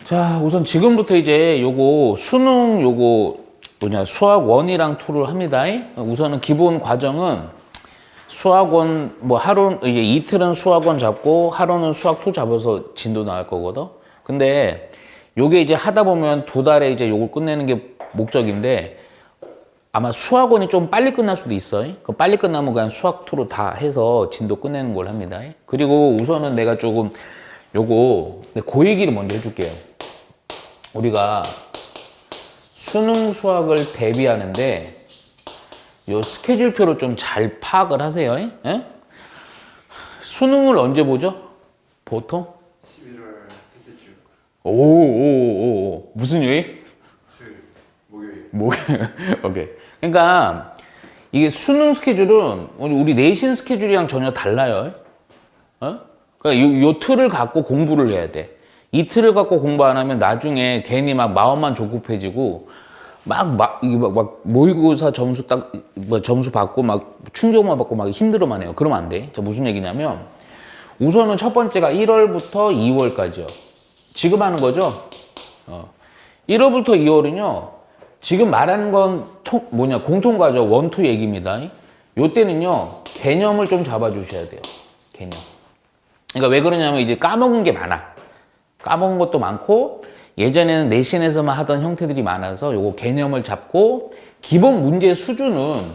자, 우선 지금부터 이제 요거 수능 요거 수학 1이랑 2를 합니다. 우선은 기본 과정은 수학원 뭐 하루 이제 이틀은 수학원 잡고 하루는 수학 2 잡아서 진도 나갈 거거든. 근데 요게 이제 하다 보면 2달에 이제 요걸 끝내는 게 목적인데 아마 수학원이 좀 빨리 끝날 수도 있어. 그 빨리 끝나면 그냥 수학 2로 다 해서 진도 끝내는 걸 합니다. 그리고 우선은 내가 조금 요거 그 얘기를 먼저 해줄게요. 우리가 수능 수학을 대비하는데 요 스케줄표를 좀 잘 파악을 하세요. 예? 수능을 언제 보죠? 보통? 11월 첫째 주. 오. 무슨 요일? 수요일, 목요일. 오케이. 그러니까 이게 수능 스케줄은 우리 내신 스케줄이랑 전혀 달라요. 그러니까 요 틀을 갖고 공부를 해야 돼. 이 틀을 갖고 공부 안 하면 나중에 괜히 막 마음만 조급해지고 막 모의고사 점수 점수 받고 막 충격만 받고 막 힘들어만 해요. 그러면 안 돼. 자, 무슨 얘기냐면 우선은 첫 번째가 1월부터 2월까지요. 지금 하는 거죠. 1월부터 2월은요. 지금 말하는 건 공통과정 1, 2 얘기입니다. 요때는요. 개념을 좀 잡아주셔야 돼요. 개념. 그러니까 왜 그러냐면 이제 까먹은 게 많아. 까먹은 것도 많고 예전에는 내신에서만 하던 형태들이 많아서 요거 개념을 잡고 기본 문제 수준은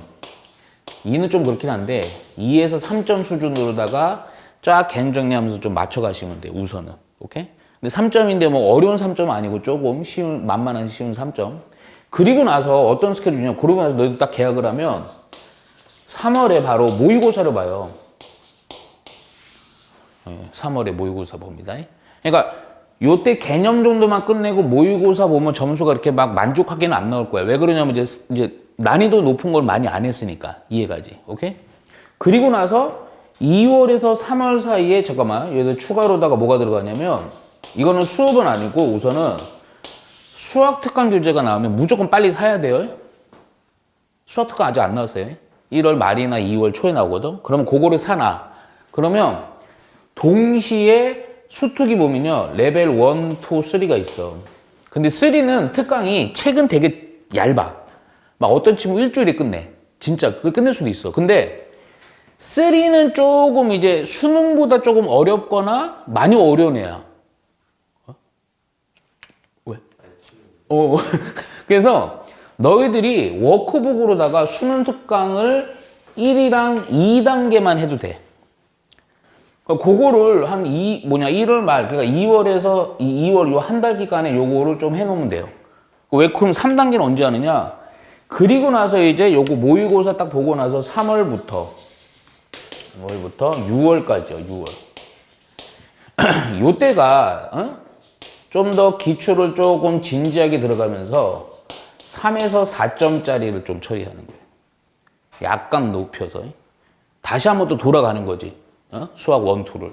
2는 좀 그렇긴 한데 2에서 3점 수준으로다가 쫙 개념 정리하면서 좀 맞춰가시면 돼요. 우선은. 오케이? 근데 3점인데 뭐 어려운 3점 아니고 조금 쉬운 만만한 쉬운 3점. 그리고 나서 어떤 스케줄이냐? 그러고 나서 너희들 딱 계약을 하면 3월에 바로 모의고사를 봐요. 3월에 모의고사 봅니다. 그러니까 요때 개념 정도만 끝내고 모의고사 보면 점수가 이렇게 막 만족하게는 안 나올 거야. 왜 그러냐면 이제 난이도 높은 걸 많이 안 했으니까. 이해가지? 오케이? 그리고 나서 2월에서 3월 사이에 잠깐만 여기다 추가로다가 뭐가 들어가냐면 이거는 수업은 아니고 우선은 수학 특강 교재가 나오면 무조건 빨리 사야 돼요. 수학 특강 아직 안 나왔어요. 1월 말이나 2월 초에 나오거든. 그러면 그거를 사놔. 그러면 동시에 수특이 보면요. 레벨 1, 2, 3가 있어. 근데 3는 특강이 책은 되게 얇아. 막 어떤 친구 일주일에 끝내. 진짜 그게 끝낼 수도 있어. 근데 3는 조금 이제 수능보다 조금 어렵거나 많이 어려운 애야. 왜? 그래서 너희들이 워크북으로다가 수능 특강을 1이랑 2단계만 해도 돼. 그거를 한 1월 말, 그러니까 2월에서 2월 요 한 달 기간에 요거를 좀 해놓으면 돼요. 왜 그럼 3단계는 언제 하느냐? 그리고 나서 이제 요거 모의고사 딱 보고 나서 3월부터 6월까지요, 6월. 요때가, 좀 더 기출을 조금 진지하게 들어가면서 3에서 4점짜리를 좀 처리하는 거예요. 약간 높여서. 다시 한번 또 돌아가는 거지. 수학 1, 2를.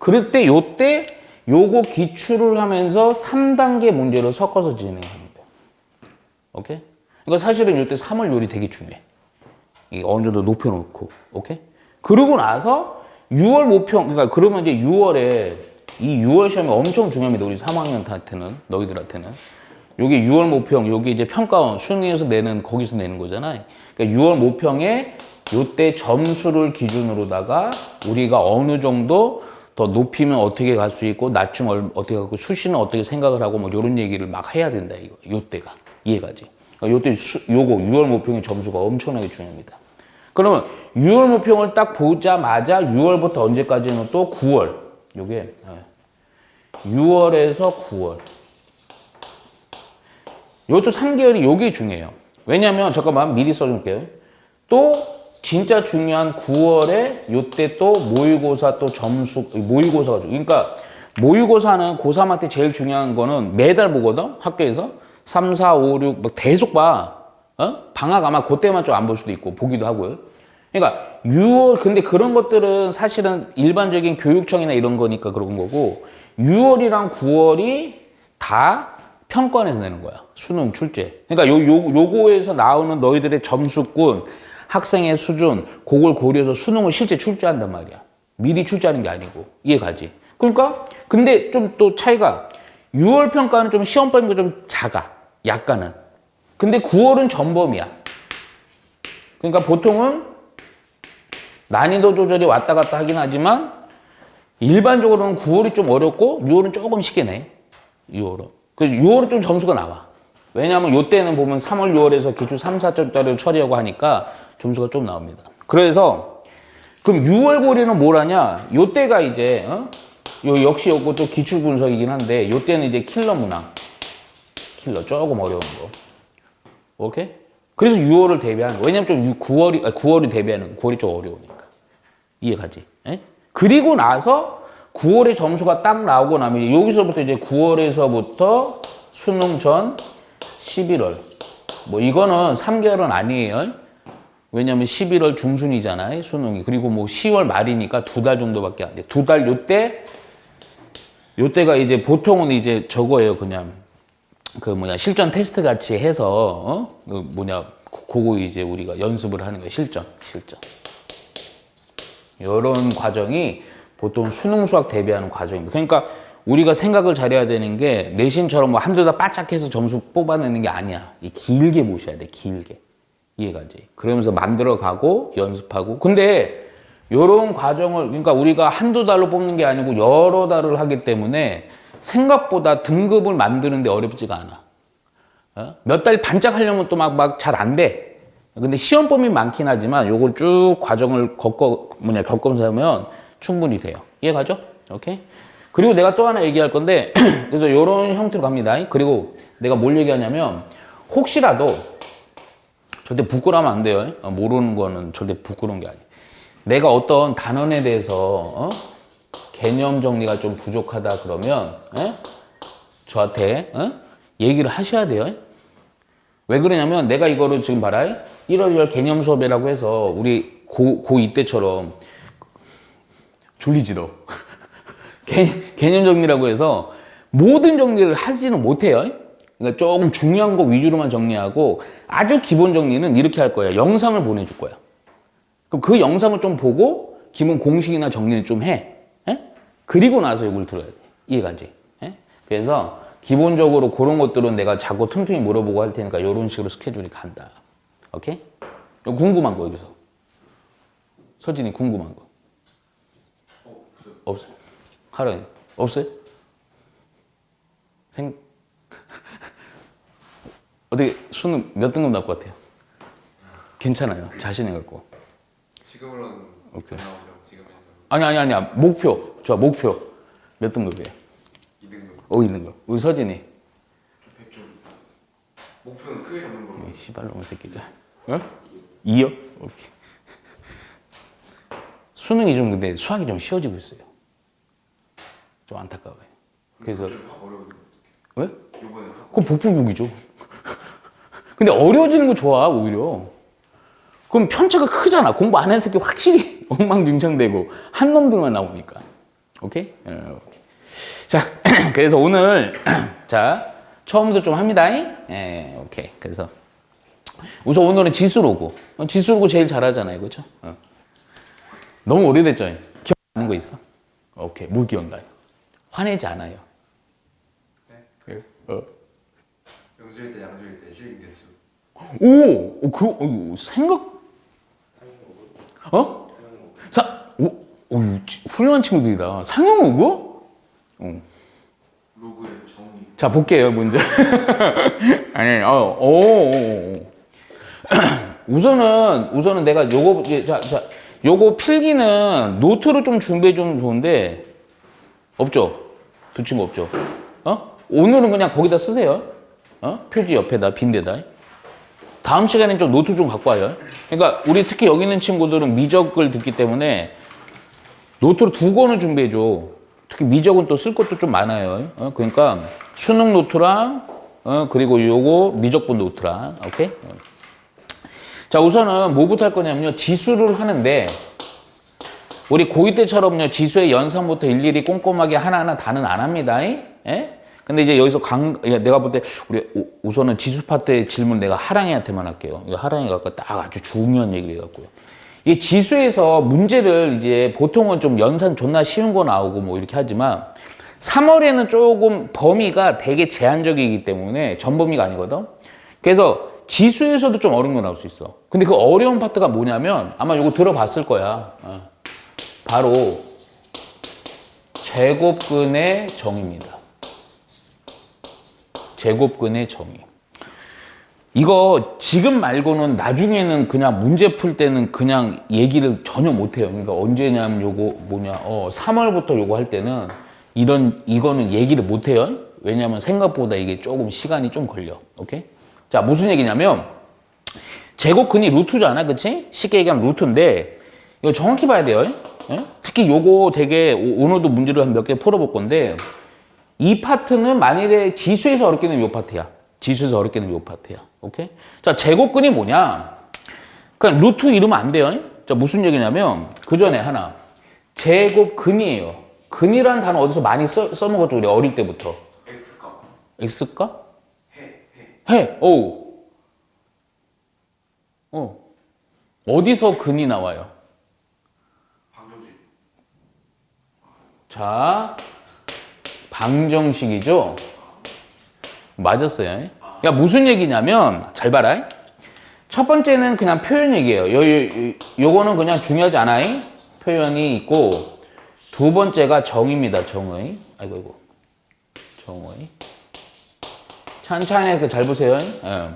그럴 때 요때 요거 기출을 하면서 3단계 문제를 섞어서 진행합니다. 오케이? 그러니까 사실은 요때 3월 요리 되게 중요해. 이게 어느 정도 높여놓고. 오케이? 그러고 나서 6월 모평, 그러니까 그러면 이제 6월에 이 6월 시험이 엄청 중요합니다. 우리 3학년한테는, 너희들한테는. 요게 6월 모평, 요게 이제 평가원, 수능에서 내는, 거기서 내는 거잖아요. 그러니까 6월 모평에 요때 점수를 기준으로다가 우리가 어느 정도 더 높이면 어떻게 갈 수 있고 낮추면 어떻게 가고 수시는 어떻게 생각을 하고 뭐 이런 얘기를 막 해야 된다 이거. 요때가 이해가지? 그러니까 요때 요거 6월 모평의 점수가 엄청나게 중요합니다. 그러면 6월 모평을 딱 보자마자 6월부터 언제까지는 또 9월. 요게 6월에서 9월. 요것도 3개월이 요게 중요해요. 왜냐면 잠깐만 미리 써줄게요. 또 진짜 중요한 9월에 요때 또 모의고사 또 점수 모의고사가 그러니까 모의고사는 고3한테 제일 중요한 거는 매달 보거든 학교에서 3, 4, 5, 6 막 계속 봐. 방학 아마 그때만 좀 안 볼 수도 있고 보기도 하고요. 그러니까 6월 근데 그런 것들은 사실은 일반적인 교육청이나 이런 거니까 그런 거고 6월이랑 9월이 다 평가원에서 내는 거야. 수능 출제. 그러니까 요거에서 나오는 너희들의 점수권 학생의 수준, 그걸 고려해서 수능을 실제 출제한단 말이야. 미리 출제하는 게 아니고. 이해가지? 그러니까, 근데 좀 또 차이가 6월 평가는 좀 시험 범위가 좀 작아. 약간은. 근데 9월은 전범위야. 그러니까 보통은 난이도 조절이 왔다 갔다 하긴 하지만 일반적으로는 9월이 좀 어렵고 6월은 조금 쉽게 내. 6월은. 그래서 6월은 좀 점수가 나와. 왜냐하면 이때는 보면 3월, 6월에서 기출 3, 4점짜리를 처리하고 하니까 점수가 좀 나옵니다. 그래서 그럼 6월 고리는 뭘 하냐? 이때가 이제 요 역시 요것도 기출 분석이긴 한데 이때는 이제 킬러 문항. 킬러 조금 어려운 거. 오케이? 그래서 6월을 대비하는 거. 왜냐면 좀 9월이 대비하는 거. 9월이 좀 어려우니까. 이해가지? 에? 그리고 나서 9월에 점수가 딱 나오고 나면 여기서부터 이제 9월에서부터 수능 전 11월. 뭐 이거는 3개월은 아니에요. 왜냐면 11월 중순이잖아요. 수능이. 그리고 뭐 10월 말이니까 2달 정도밖에 안 돼. 2달 요때가 이제 보통은 이제 저거예요. 그냥 그 실전 테스트 같이 해서 그거 이제 우리가 연습을 하는 거예요. 실전. 이런 과정이 보통 수능 수학 대비하는 과정입니다. 그러니까 우리가 생각을 잘해야 되는 게 내신처럼 뭐 한두 달 바짝 해서 점수 뽑아내는 게 아니야. 길게 보셔야 돼. 길게. 이해가지? 그러면서 만들어가고 연습하고. 근데 이런 과정을 그러니까 우리가 한두 달로 뽑는 게 아니고 여러 달을 하기 때문에 생각보다 등급을 만드는데 어렵지가 않아. 몇 달 반짝 하려면 또 막 잘 안 돼. 근데 시험 범위 많긴 하지만 요걸 쭉 과정을 겪으면서 하면 충분히 돼요. 이해가죠? 오케이? 그리고 내가 또 하나 얘기할 건데 그래서 이런 형태로 갑니다. 그리고 내가 뭘 얘기하냐면 혹시라도 절대 부끄러우면 안 돼요. 모르는 거는 절대 부끄러운 게 아니에요. 내가 어떤 단원에 대해서 개념 정리가 좀 부족하다 그러면 저한테 얘기를 하셔야 돼요. 왜 그러냐면 내가 이거를 지금 봐라. 1월 2월 개념 수업이라고 해서 우리 고2 때처럼 졸리지도 개념 정리라고 해서 모든 정리를 하지는 못해요. 그러니까 조금 중요한 거 위주로만 정리하고 아주 기본 정리는 이렇게 할 거예요. 영상을 보내줄 거야. 그럼 그 영상을 좀 보고 기본 공식이나 정리를 좀 해. 그리고 나서 이걸 들어야 돼. 이해가지? 그래서 기본적으로 그런 것들은 내가 자꾸 틈틈이 물어보고 할 테니까 이런 식으로 스케줄이 간다. 오케이? 궁금한 거 여기서. 서진이 궁금한 거. 없어요. 하루에 없어요? 어떻게 수능 몇 등급 나올 것 같아요? 괜찮아요. 자신이 갖고. 지금으로는 오케이. 안 나오죠. 지금은 아니야. 목표. 좋아, 목표. 몇 등급이에요? 2등급. 있는 거. 우리 서진이. 좀 100점. 목표는 크게 잡는 걸로. 이 씨발놈의 새끼들. 2요? 오케이. 수능이 좀 근데 수학이 좀 쉬워지고 있어요. 좀 안타까워요. 그래서 어려워지면 왜? 이번에 그건 복불복이죠. 근데 어려워지는 거 좋아 오히려. 그럼 편차가 크잖아. 공부 안 하는 새끼 확실히 엉망진창되고 한 놈들만 나오니까. 오케이? 오케이. 자, 그래서 오늘 자 처음부터 좀 합니다. 오케이. 그래서 우선 오늘은 지수로고 지수로고 제일 잘하잖아요, 그렇죠? 너무 오래됐죠. 기억나는 거 있어? 오케이. 뭘 기억나요? 화내지 않아요. 네? 어. 음수일 때 양수일 때 실행 개수. 생각, 훌륭한 친구들이다. 상용어고? 로그의 정의. 자, 볼게요, 문제. 아니, 우선은 내가 요거 필기는 노트로 좀 준비해 주면 좋은데, 없죠? 두 친구 없죠? 오늘은 그냥 거기다 쓰세요. 표지 옆에다, 빈대다. 다음 시간엔 좀 노트 좀 갖고 와요. 그러니까 우리 특히 여기 있는 친구들은 미적을 듣기 때문에 노트로 2권을 준비해줘. 특히 미적은 또 쓸 것도 좀 많아요. 그러니까 수능 노트랑 그리고 요거 미적분 노트랑 오케이? 자 우선은 뭐부터 할 거냐면요. 지수를 하는데 우리 고2 때처럼요. 지수의 연산부터 일일이 꼼꼼하게 하나하나 다는 안 합니다. 근데 이제 여기서 내가 볼 때 우리 우선은 지수 파트의 질문 내가 하랑이한테만 할게요. 하랑이가 딱 아주 중요한 얘기를 해갖고요. 이 지수에서 문제를 이제 보통은 좀 연산 존나 쉬운 거 나오고 뭐 이렇게 하지만 3월에는 조금 범위가 되게 제한적이기 때문에 전범위가 아니거든. 그래서 지수에서도 좀 어려운 거 나올 수 있어. 근데 그 어려운 파트가 뭐냐면 아마 이거 들어봤을 거야. 바로 제곱근의 정의입니다. 제곱근의 정의. 이거 지금 말고는 나중에는 그냥 문제 풀 때는 그냥 얘기를 전혀 못 해요. 그러니까 언제냐면 요거 뭐냐, 3월부터 요거 할 때는 이거는 얘기를 못 해요. 왜냐면 생각보다 이게 조금 시간이 좀 걸려. 오케이? 자, 무슨 얘기냐면 제곱근이 루트잖아. 그치? 쉽게 얘기하면 루트인데 이거 정확히 봐야 돼요. 예? 특히 요거 되게 오늘도 문제를 한 몇 개 풀어볼 건데 이 파트는 만일에 지수에서 어렵게 되면 요 파트야. 지수에서 어렵게 되면 요 파트야. 오케이? 자, 제곱근이 뭐냐? 그냥 루트 이러면 안 돼요. 자, 무슨 얘기냐면 그 전에 하나. 제곱근이에요. 근이라는 단어 어디서 많이 써먹었죠? 우리 어릴 때부터. X값. X가? 해. 해. 오. 어디서 근이 나와요? 방정식. 자, 방정식이죠? 맞았어요. 야, 무슨 얘기냐면, 잘 봐라. 첫 번째는 그냥 표현 얘기예요. 요거는 그냥 중요하지 않아. 표현이 있고, 두 번째가 정의입니다. 정의. 아이고. 정의. 찬찬히 잘 보세요. 예.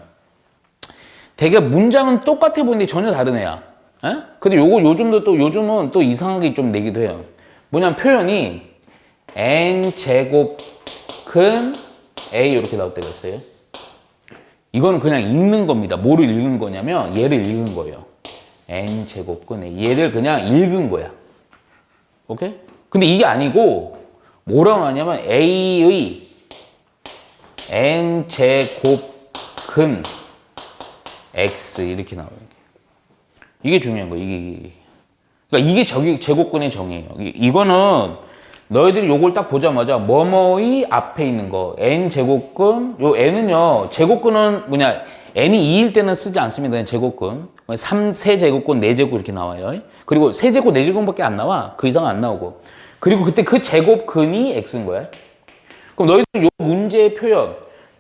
되게 문장은 똑같아 보이는데 전혀 다른 애야. 예? 근데 요즘은 또 이상하게 좀 내기도 해요. 뭐냐면 표현이 n제곱근 a 이렇게 나올 때가 있어요. 이거는 그냥 읽는 겁니다. 뭐를 읽는 거냐면 얘를 읽은 거예요. n제곱근 a. 얘를 그냥 읽은 거야. 오케이? 근데 이게 아니고 뭐라고 하냐면 a의 n제곱근 x 이렇게 나와요. 이게 중요한 거예요. 그러니까 이게 제곱근의 정의예요. 이거는 너희들이 요걸 딱 보자마자 뭐뭐의 앞에 있는 거 n 제곱근, 요 n은요 제곱근은 뭐냐, n이 2일 때는 쓰지 않습니다. 제곱근 3세제곱근 4제곱 이렇게 나와요. 그리고 세제곱 4제곱밖에 안 나와. 그 이상 안 나오고. 그리고 그때 그 제곱근이 x인 거야. 그럼 너희들 요 문제의 표현,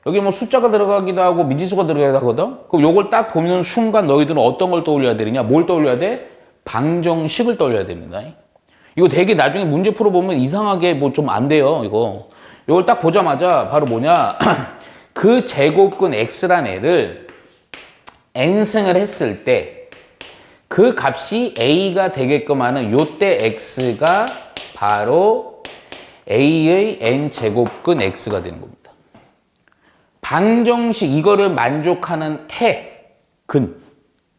여기 뭐 숫자가 들어가기도 하고 미지수가 들어가기도 하거든. 그럼 요걸 딱 보는 순간 너희들은 어떤 걸 떠올려야 되느냐? 뭘 떠올려야 돼? 방정식을 떠올려야 됩니다. 이거 되게 나중에 문제 풀어보면 이상하게 뭐 좀 안 돼요. 요걸 딱 보자마자 바로 뭐냐? 그 제곱근 x란 애를 n승을 했을 때 그 값이 a가 되게끔 하는 요때 x가 바로 a의 n제곱근 x가 되는 겁니다. 방정식 이거를 만족하는 근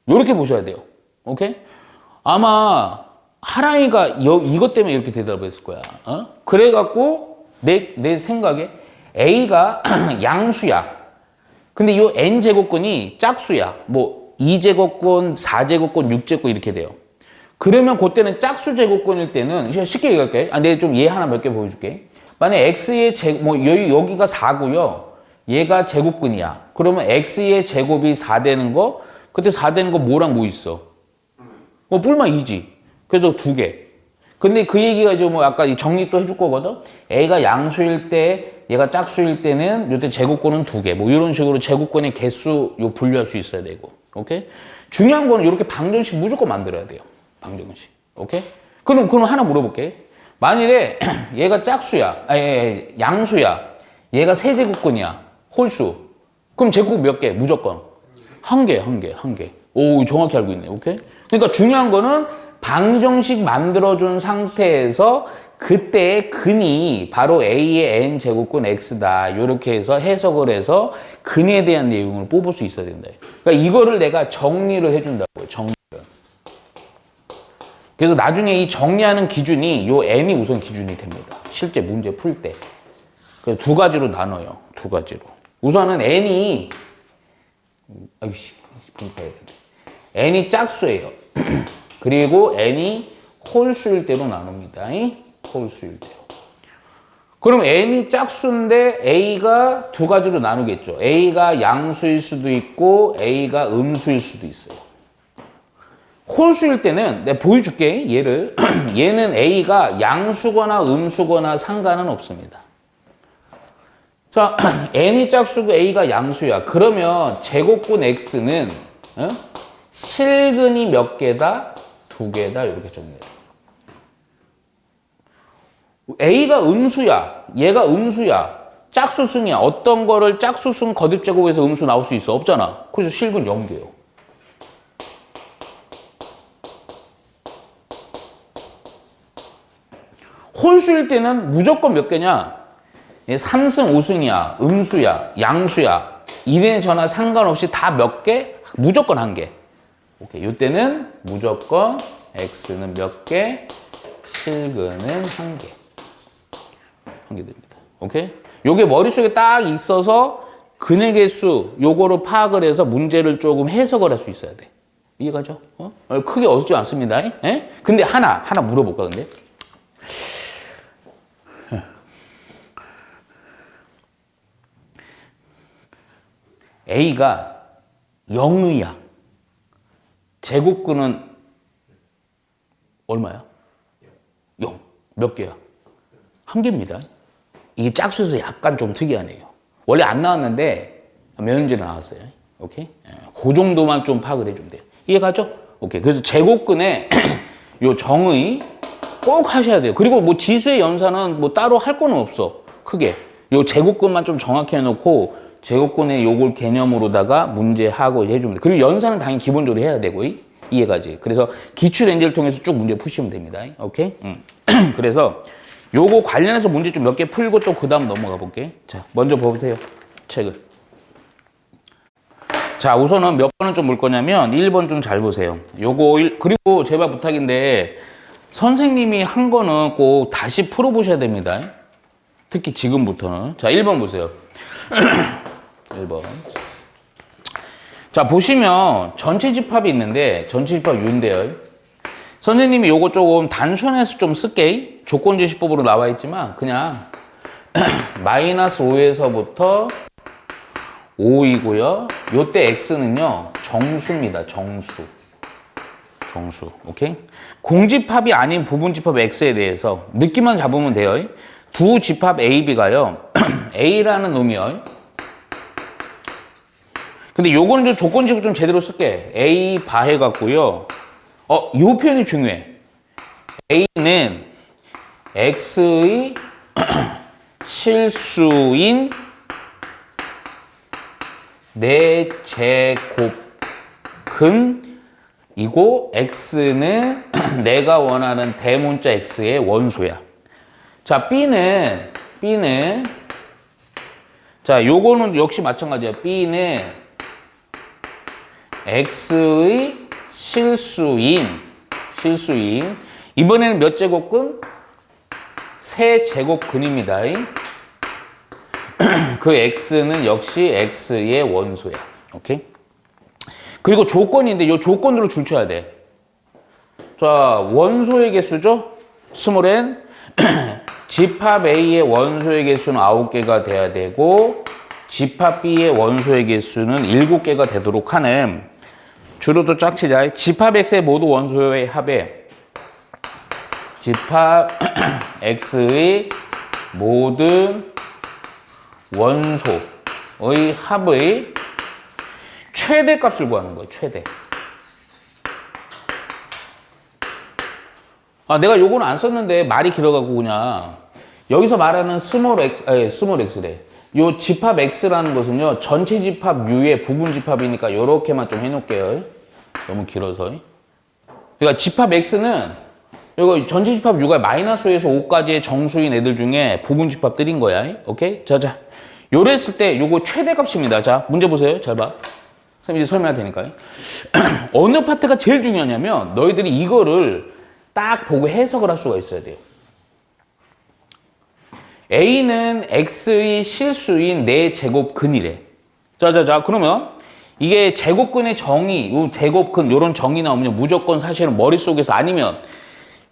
요렇게 보셔야 돼요. 오케이? 아마 하랑이가 이것 때문에 이렇게 대답했을 거야. 그래갖고 내 생각에 a가 양수야. 근데 이 n제곱근이 짝수야. 뭐 2제곱근, 4제곱근, 6제곱근 이렇게 돼요. 그러면 그때는 짝수 제곱근일 때는 쉽게 얘기할게. 내가 좀 얘 하나 몇 개 보여줄게. 만약에 x의 여기가 4고요. 얘가 제곱근이야. 그러면 x의 제곱이 4 되는 거, 그때 4 되는 거 뭐랑 뭐 있어? 뿔만 2지. 그래서 2개. 근데 그 얘기가 이제 뭐 아까 정리 또 해줄 거거든? A가 양수일 때, 얘가 짝수일 때는 요때 제곱근은 2개. 뭐 이런 식으로 제곱근의 개수 분류할 수 있어야 되고. 오케이? 중요한 거는 이렇게 방정식 무조건 만들어야 돼요. 방정식. 오케이? 그럼 하나 물어볼게. 만일에 얘가 짝수야. 양수야. 얘가 세제곱근이야. 홀수. 그럼 제곱 몇 개? 무조건. 한 개. 오, 정확히 알고 있네. 오케이? 그러니까 중요한 거는 방정식 만들어준 상태에서 그때의 근이 바로 A의 n제곱근 X다. 이렇게 해서 해석을 해서 근에 대한 내용을 뽑을 수 있어야 된다. 그러니까 이거를 내가 정리를 해준다고요. 정리를. 그래서 나중에 이 정리하는 기준이 요 n이 우선 기준이 됩니다. 실제 문제 풀 때. 그래서 두 가지로 나눠요. 두 가지로. 우선은 n이 n이 짝수예요. 그리고 n이 홀수일 때로 나눕니다. 홀수일 때로. 그럼 n이 짝수인데 a가 두 가지로 나누겠죠. a가 양수일 수도 있고 a가 음수일 수도 있어요. 홀수일 때는 내가 보여줄게. 얘를. 얘는 A가 양수거나 음수거나 상관은 없습니다. 자, n이 짝수고 A가 양수야. 그러면 제곱근 X는 실근이 몇 개다? 2개다. 이렇게 정리해. A가 음수야. 얘가 음수야. 짝수승이야. 어떤 거를 짝수승 거듭제곱해서 음수 나올 수 있어? 없잖아. 그래서 실근 0개요. 홀수일 때는 무조건 몇 개냐? 3승 5승이야. 음수야. 양수야. 이래 저나 상관없이 다 몇 개? 무조건 한 개. 오케이. 이때는 무조건 X는 몇 개? 실근은 한 개. 한 개 됩니다. 오케이? 요게 머릿속에 딱 있어서 근의 개수 요거를 파악을 해서 문제를 조금 해석을 할 수 있어야 돼. 이해가죠? 크게 어렵지 않습니다. 에? 근데 하나 물어볼까 근데? A가 0의야. 제곱근은 얼마야? 0. 몇 개야? 한 개입니다. 이게 짝수에서 약간 좀 특이하네요. 원래 안 나왔는데 몇 년 전에 나왔어요. 오케이? 그 정도만 좀 파악을 해주면 돼요. 이해가죠? 오케이. 그래서 제곱근에 요 정의 꼭 하셔야 돼요. 그리고 뭐 지수의 연산은 뭐 따로 할 거는 없어. 크게. 요 제곱근만 좀 정확히 해놓고 제곱근의 요걸 개념으로다가 문제하고 해주면 돼. 그리고 연산은 당연히 기본적으로 해야 되고, 이해가지? 그래서 기출 엔젤 통해서 쭉 문제 푸시면 됩니다. 오케이? 그래서 요거 관련해서 문제 좀 몇 개 풀고 또 그 다음 넘어가 볼게. 자, 먼저 보세요. 책을. 자, 우선은 몇 번을 좀 볼 거냐면 1번 좀 잘 보세요. 요거, 그리고 제발 부탁인데 선생님이 한 거는 꼭 다시 풀어보셔야 됩니다. 특히 지금부터는. 자, 1번 보세요. 1번. 자, 보시면 전체 집합이 있는데 전체 집합 U인데요. 선생님이 요거 조금 단순해서 좀 쓸게. 조건제시법으로 나와 있지만 그냥 마이너스 5에서부터 5이고요. 요때 X는요. 정수입니다. 정수. 오케이? 공집합이 아닌 부분집합 X에 대해서 느낌만 잡으면 돼요. 두 집합 A, B가요. A라는 놈이요. 근데 요거는 좀 조건식으로 좀 제대로 쓸게. A 바 해갖고요. 요 표현이 중요해. A는 X의 실수인 4제곱근이고 X는 내가 원하는 대문자 X의 원소야. 자, B는 자, 요거는 역시 마찬가지야. B는 X의 실수인 이번에는 몇 제곱근? 3제곱근입니다. 그 X는 역시 X의 원소야. 오케이? 그리고 조건인데 이 조건으로 줄쳐야 돼. 자, 원소의 개수죠? 스몰 n. 집합 A의 원소의 개수는 9개가 돼야 되고 집합 B의 원소의 개수는 7개가 되도록 하는 주로도 짝치자. 집합 X의 모두 원소의 합에 집합 X의 모든 원소의 합의 최대값을 구하는 거예요. 최대. 내가 요거는 안 썼는데 말이 길어가고 그냥 여기서 말하는 스몰 x래. 요 집합 x라는 것은요 전체 집합 u의 부분 집합이니까 요렇게만 좀 해놓을게요. 너무 길어서. 그러니까 집합 x는 이거 전체 집합 u가 마이너스 5에서 5까지의 정수인 애들 중에 부분 집합들인 거야. 오케이? 자. 요래 했을 때 요거 최대값입니다. 자, 문제 보세요. 잘 봐. 선생님 이제 설명할 테니까요. 어느 파트가 제일 중요하냐면 너희들이 이거를 딱 보고 해석을 할 수가 있어야 돼요. A는 X의 실수인 4제곱근이래. 자, 그러면 이게 제곱근의 정의, 요 제곱근, 요런 정의 나오면 무조건 사실은 머릿속에서 아니면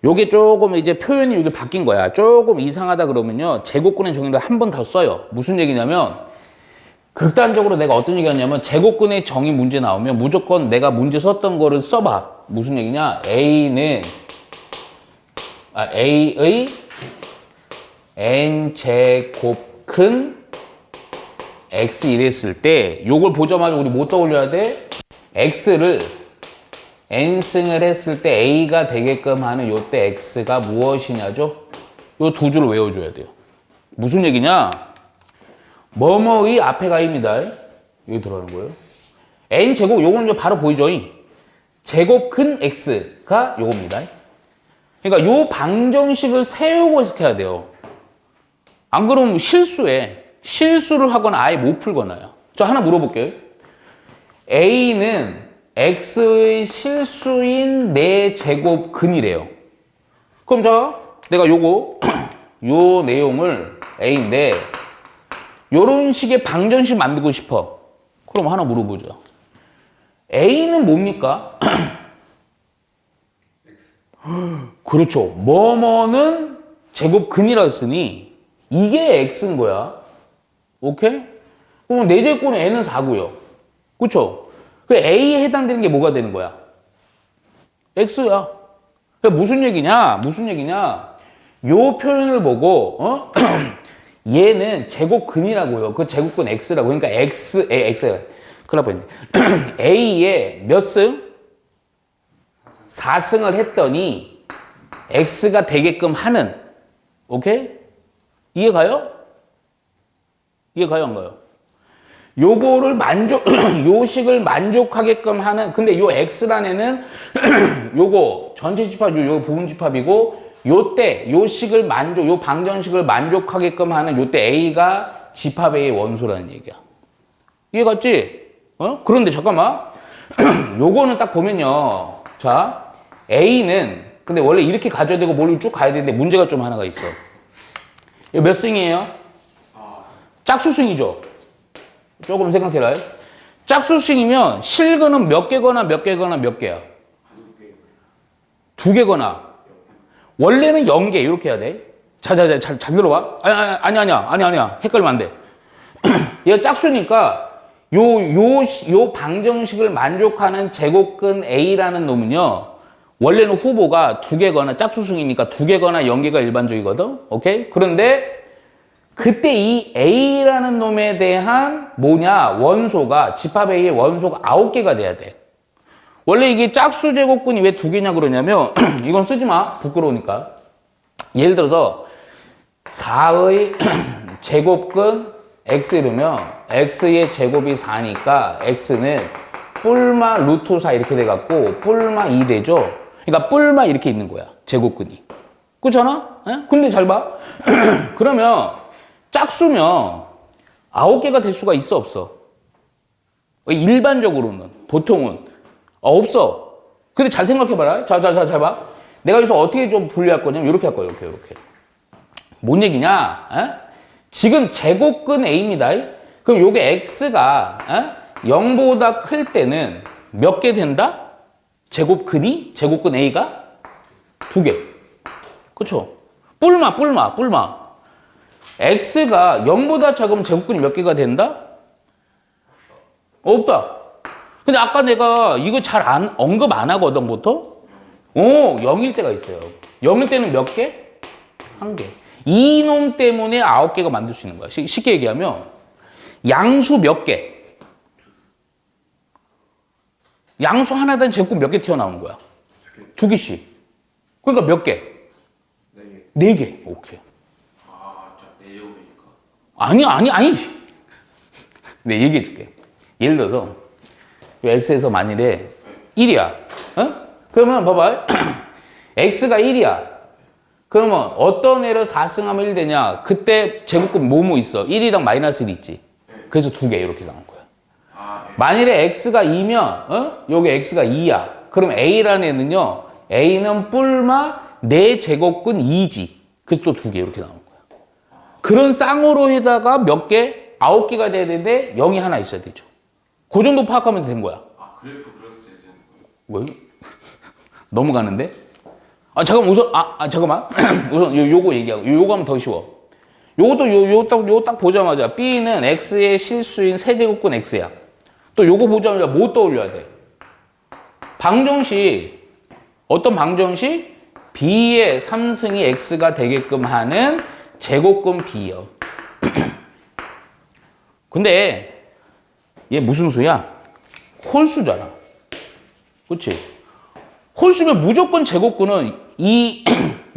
요게 조금 이제 표현이 이게 바뀐 거야. 조금 이상하다 그러면요. 제곱근의 정의를 한 번 더 써요. 무슨 얘기냐면 극단적으로 내가 어떤 얘기 하냐면 제곱근의 정의 문제 나오면 무조건 내가 문제 썼던 거를 써봐. 무슨 얘기냐? A의 n제곱근 x 이랬을 때 요걸 보자마자 우리 뭐 떠올려야 돼? x를 n승을 했을 때 a가 되게끔 하는 요때 x가 무엇이냐죠? 요 두 줄을 외워줘야 돼요. 무슨 얘기냐? 뭐뭐의 앞에가 입니다. 여기 들어가는 거예요. n제곱 요거는 이제 바로 보이죠? 제곱근 x가 요겁니다. 그러니까 요 방정식을 세우고 해석해야 돼요. 안 그러면 실수를 하거나 아예 못 풀거나요. 저 하나 물어볼게요. A는 X의 실수인 4제곱근이래요. 그럼 자, 내가 요거, 요 내용을 A인데, 요런 식의 방정식 만들고 싶어. 그럼 하나 물어보죠. A는 뭡니까? 그렇죠. 뭐뭐는 제곱근이라 했으니, 이게 X인 거야. 오케이? 그럼 4제곱근의 N은 4고요. 그쵸? 그 A에 해당되는 게 뭐가 되는 거야? X야. 그러니까 무슨 얘기냐? 요 표현을 보고, 얘는 제곱근이라고요. 그 제곱근 X라고. 그러니까 X가, 큰일 날 뻔했네. A에 몇 승? 4승을 했더니, X가 되게끔 하는, 오케이? 이해가요? 안 가요? 요거를 요 식을 만족하게끔 하는, 근데 요 X란 애는 요거 전체 집합, 요 부분 집합이고, 요때 요 식을 요 방정식을 만족하게끔 하는 요때 A가 집합 A의 원소라는 얘기야. 이해갔지? 그런데 잠깐만. 요거는 딱 보면요. 자, A는, 근데 원래 이렇게 가져야 되고 뭘 쭉 가야 되는데 문제가 좀 하나가 있어. 이거 몇 승이에요? 짝수승이죠? 조금 생각해라. 짝수승이면 실근은 몇 개거나 몇 개야? 2개거나. 원래는 0개 이렇게 해야 돼. 잘 들어봐. 아니야. 헷갈리면 안 돼. 얘가 짝수니까 요 방정식을 만족하는 제곱근 A라는 놈은요. 원래는 후보가 2개거나 짝수승이니까 2개거나 0개가 일반적이거든. 오케이? 그런데 그때 이 A라는 놈에 대한 원소가, 집합 A의 원소가 9개가 돼야 돼. 원래 이게 짝수 제곱근이 왜 2개냐 그러냐면, 이건 쓰지 마. 부끄러우니까. 예를 들어서, 4의 제곱근 X 이러면, X의 제곱이 4니까, X는 뿔마 루트 4 이렇게 돼갖고, 뿔마 2 되죠? 그러니까 뿔마 이렇게 있는 거야. 제곱근이. 그렇잖아? 근데 잘 봐. 그러면, 짝수면 9개가 될 수가 있어, 없어? 일반적으로는, 보통은 없어. 근데 잘 생각해봐라. 잘 봐. 내가 여기서 어떻게 좀 분리할 거냐면 이렇게 할 거야. 이렇게. 뭔 얘기냐? 지금 제곱근 A입니다. 그럼 요게 X가 0보다 클 때는 몇 개 된다? 제곱근 A가 2개. 그쵸? 뿔마. X가 0보다 작으면 제곱근이 몇 개가 된다? 없다. 근데 아까 내가 이거 잘 언급 안 하거든, 보통? 0일 때가 있어요. 0일 때는 몇 개? 1개. 이놈 때문에 9개가 만들 수 있는 거야. 쉽게 얘기하면, 양수 몇 개? 양수 하나당 제곱근 몇 개 튀어나오는 거야? 2개씩. 그러니까 몇 개? 4개. 오케이. 아니. 네, 얘기해 줄게. 예를 들어서, X에서 만일에 1이야. 그러면 봐봐. X가 1이야. 그러면 어떤 애를 4승하면 1 되냐? 그때 제곱근 뭐뭐 있어? 1이랑 마이너스 1 있지. 그래서 2개 이렇게 나온 거야. 만일에 X가 2면, 여기 X가 2야. 그럼 A라는 애는요, A는 뿔마 4제곱근 2지. 그래서 또 2개 이렇게 나온 거야. 그런 쌍으로 해다가 몇 개? 9개가 돼야 되는데 0이 하나 있어야 되죠. 그 정도 파악하면 된 거야. 그래프 그려도 되는 거예요? 왜? 넘어가는데? 잠깐만, 우선, 잠깐만. 우선 요거 얘기하고, 요거 하면 더 쉬워. 요것도 요 딱 보자마자 B는 X의 실수인 세제곱근 X야. 또 요거 보자마자 뭐 떠올려야 돼? 방정식. 어떤 방정식? B의 3승이 X가 되게끔 하는 제곱근 B요. 근데 얘 무슨 수야? 홀수잖아. 그치? 홀수면 무조건 제곱근은 이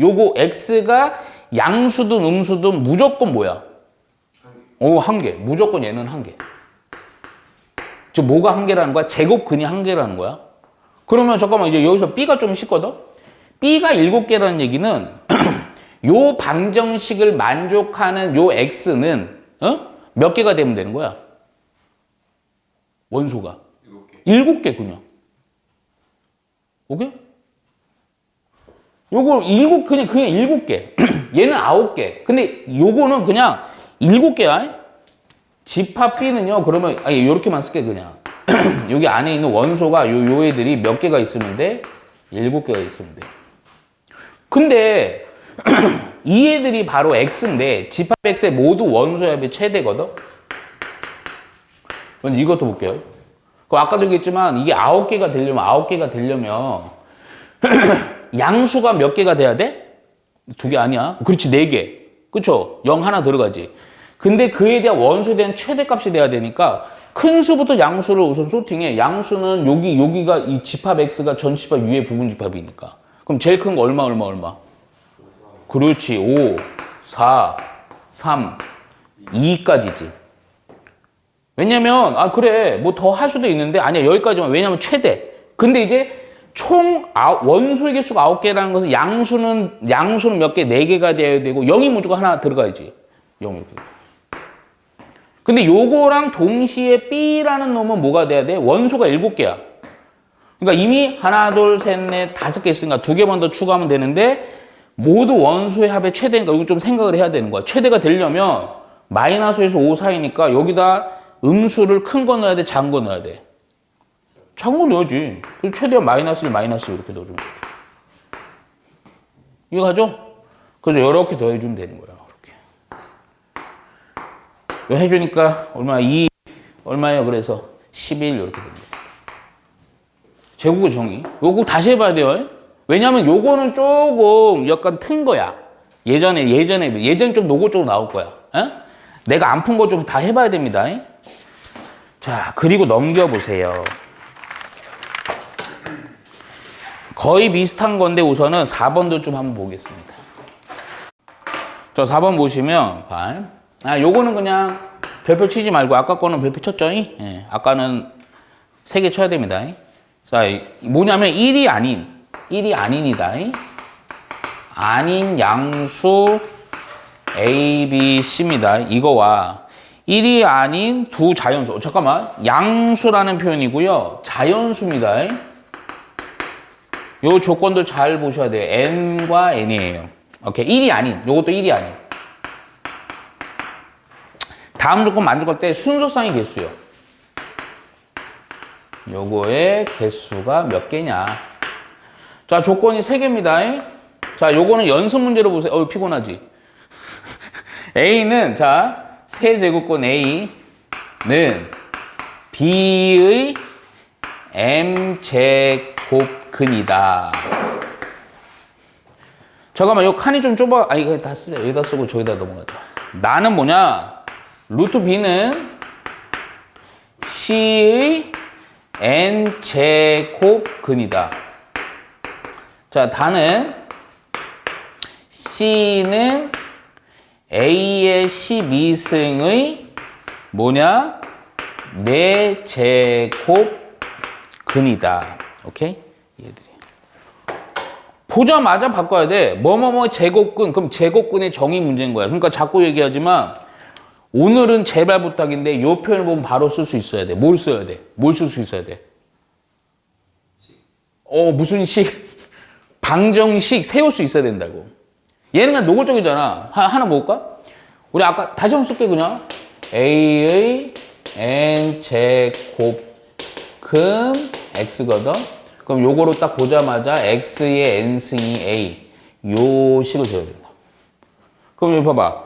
요거 X가 양수든 음수든 무조건 뭐야? 한 개. 무조건 얘는 한 개. 즉 뭐가 한 개라는 거야? 제곱근이 한 개라는 거야. 그러면 잠깐만 이제 여기서 B가 좀 쉽거든? B가 7개라는 얘기는 요 방정식을 만족하는 요 X는 몇 개가 되면 되는 거야? 원소가 7개 그냥. 오케이? 요거 그냥 7개. 얘는 9개. 근데 요거는 그냥 7개야. 집합 B는요, 그러면, 요렇게만 쓸게, 그냥. 여기 안에 있는 원소가 요 애들이 몇 개가 있으면 돼? 7개가 있으면 돼. 근데, 이 애들이 바로 X인데, 집합 X의 모두 원소의 합이 최대거든? 그럼 이것도 볼게요. 아까도 얘기했지만, 이게 9개가 되려면, 양수가 몇 개가 돼야 돼? 2개 아니야. 그렇지, 4개. 그쵸? 0 하나 들어가지. 근데 그에 대한 원소에 대한 최대값이 돼야 되니까 큰 수부터 양수를 우선 소팅해. 양수는 여기가 이 집합 X가 전 집합 U의 부분 집합이니까. 그럼 제일 큰 거 얼마? 그렇지. 5, 4, 3, 2까지지. 왜냐면, 그래. 뭐 더 할 수도 있는데, 아니야. 여기까지만. 왜냐면 최대. 근데 이제 총 원소의 개수가 9개라는 것은 양수는 몇 개? 4개가 돼야 되고 0이 무조건 하나 들어가야지. 0 이렇게. 근데 요거랑 동시에 B라는 놈은 뭐가 돼야 돼? 원소가 7개야. 그러니까 이미 하나, 둘, 셋, 넷, 5개 있으니까 2개만 더 추가하면 되는데 모두 원소의 합의 최대니까 이거 좀 생각을 해야 되는 거야. 최대가 되려면 마이너스에서 5 사이니까 여기다 음수를 큰 거 넣어야 돼? 작은 거 넣어야 돼? 작은 거 넣어야지. 최대한 마이너스 1, 마이너스 2 이렇게 넣어주면 되죠. 이거 가죠? 그래서 이렇게 더해주면 되는 거야. 이렇게. 해주니까 얼마예요? 그래서 11 이렇게 됩니다. 제곱의 정의. 요거 다시 해봐야 돼요. 왜냐면 요거는 조금 약간 튼 거야. 예전에 좀 노골적으로 나올 거야. 내가 안 푼 거 좀 다 해봐야 됩니다. 자, 그리고 넘겨보세요. 거의 비슷한 건데 우선은 4번도 좀 한번 보겠습니다. 저 4번 보시면 요거는 그냥 별표 치지 말고 아까 거는 별표 쳤죠? 아까는 3개 쳐야 됩니다. 자, 뭐냐면 1이 아닌이다. 아닌 양수 A, B, C입니다. 이거와 1이 아닌 두 자연수. 잠깐만. 양수라는 표현이고요. 자연수입니다. 요 조건들 잘 보셔야 돼요. N과 N이에요. 오케이. 1이 아닌. 요것도 1이 아닌. 다음 조건 만족할 때 순서상의 개수요. 요거의 개수가 몇 개냐. 자, 조건이 3개입니다. 자, 요거는 연습 문제로 보세요. 피곤하지? A는, 자, 세제곱권 A는 B의 M제곱근이다. 잠깐만, 요 칸이 좀 좁아. 이거 다 쓰자. 여기다 쓰고 저기다 넘어가자. 나는 뭐냐? 루트 B는 C의 N제곱근이다. 자, 다는 C는 A의 12승의 뭐냐? 4제곱근이다. 오케이? 얘들이. 보자마자 바꿔야 돼. 뭐뭐뭐 제곱근. 그럼 제곱근의 정의 문제인 거야. 그러니까 자꾸 얘기하지만 오늘은 제발 부탁인데 요 표현을 보면 바로 쓸 수 있어야 돼. 뭘 써야 돼? 뭘 쓸 수 있어야 돼? 무슨 식? 방정식 세울 수 있어야 된다고. 얘는 그냥 노골적이잖아. 하나 먹을까? 우리 아까 다시 한번 쓸게 그냥. A의 N제곱근 X거든. 그럼 요거로 딱 보자마자 X의 N승이 A. 요 식을 세워야 된다. 그럼 여기 봐봐.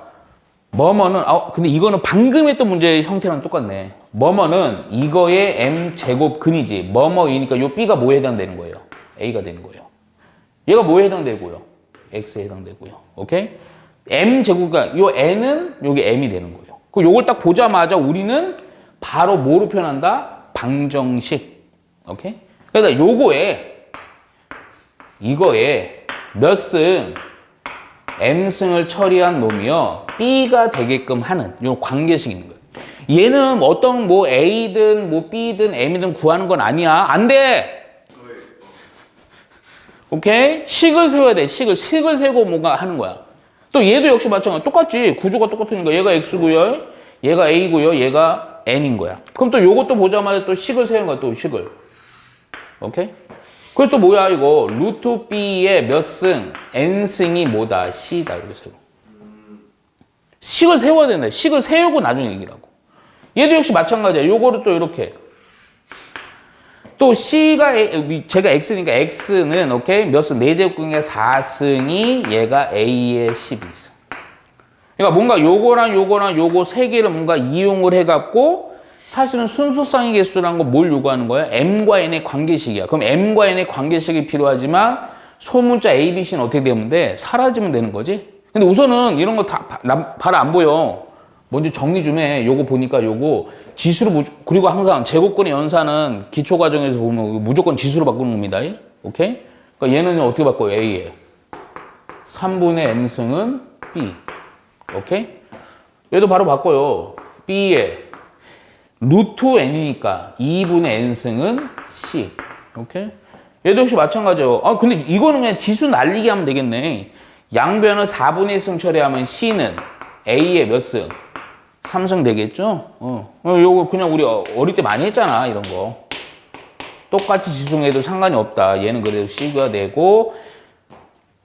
뭐뭐는 근데 이거는 방금 했던 문제의 형태랑 똑같네. 뭐뭐는 이거의 m 제곱 근이지. 뭐뭐이니까 요 b가 뭐에 해당되는 거예요? a가 되는 거예요. 얘가 뭐에 해당되고요? x에 해당되고요. 오케이? m 제곱, 그러니까 요 n은 요게 m이 되는 거예요. 그 요걸 딱 보자마자 우리는 바로 뭐로 표현한다? 방정식. 오케이? 그러니까 이거에 몇 승, m승을 처리한 놈이요 b가 되게끔 하는 요 관계식이 있는 거예요. 얘는 어떤 뭐 a든 뭐 b든 m이든 구하는 건 아니야. 안 돼. 오케이? 식을 세워야 돼. 식을 세고 뭔가 하는 거야. 또 얘도 역시 마찬가지. 똑같지. 구조가 똑같으니까 얘가 x고요. 얘가 a고요. 얘가 n인 거야. 그럼 또 요것도 보자마자 또 식을 세우는 거야. 또 식을. 오케이? 그리고 또 뭐야 이거. 루트 b의 몇 승, n승이 뭐다? c다. 이렇게 세워. 식을 세워야 된다. 식을 세우고 나중에 얘기라고. 얘도 역시 마찬가지야. 요거를 또 이렇게. 또 C가, 제가 X니까 X는, 오케이? 몇 승? 4제곱근의 4승이 얘가 A의 12승. 그러니까 뭔가 요거랑 요거 세 개를 뭔가 이용을 해갖고 사실은 순수쌍의 개수라는 거 뭘 요구하는 거야? M과 N의 관계식이야. 그럼 M과 N의 관계식이 필요하지만 소문자 A, B, C는 어떻게 되면 돼? 사라지면 되는 거지? 근데 우선은 이런 거 다 바로 안 보여. 먼저 정리 좀 해. 요거 보니까 요거 지수로 그리고 항상 제곱근의 연산은 기초 과정에서 보면 무조건 지수로 바꾸는 겁니다. 오케이? 그러니까 얘는 어떻게 바꿔요? A에 3분의 n승은 B. 오케이? 얘도 바로 바꿔요. B에 루트 n이니까 2분의 n승은 C. 오케이? 얘도 역시 마찬가지예요. 근데 이거는 그냥 지수 날리기 하면 되겠네. 양변을 4분의 1승 처리하면 C는 A의 몇 승? 3승 되겠죠? 요거 그냥 우리 어릴 때 많이 했잖아, 이런 거. 똑같이 지수해도 상관이 없다. 얘는 그래도 C가 되고,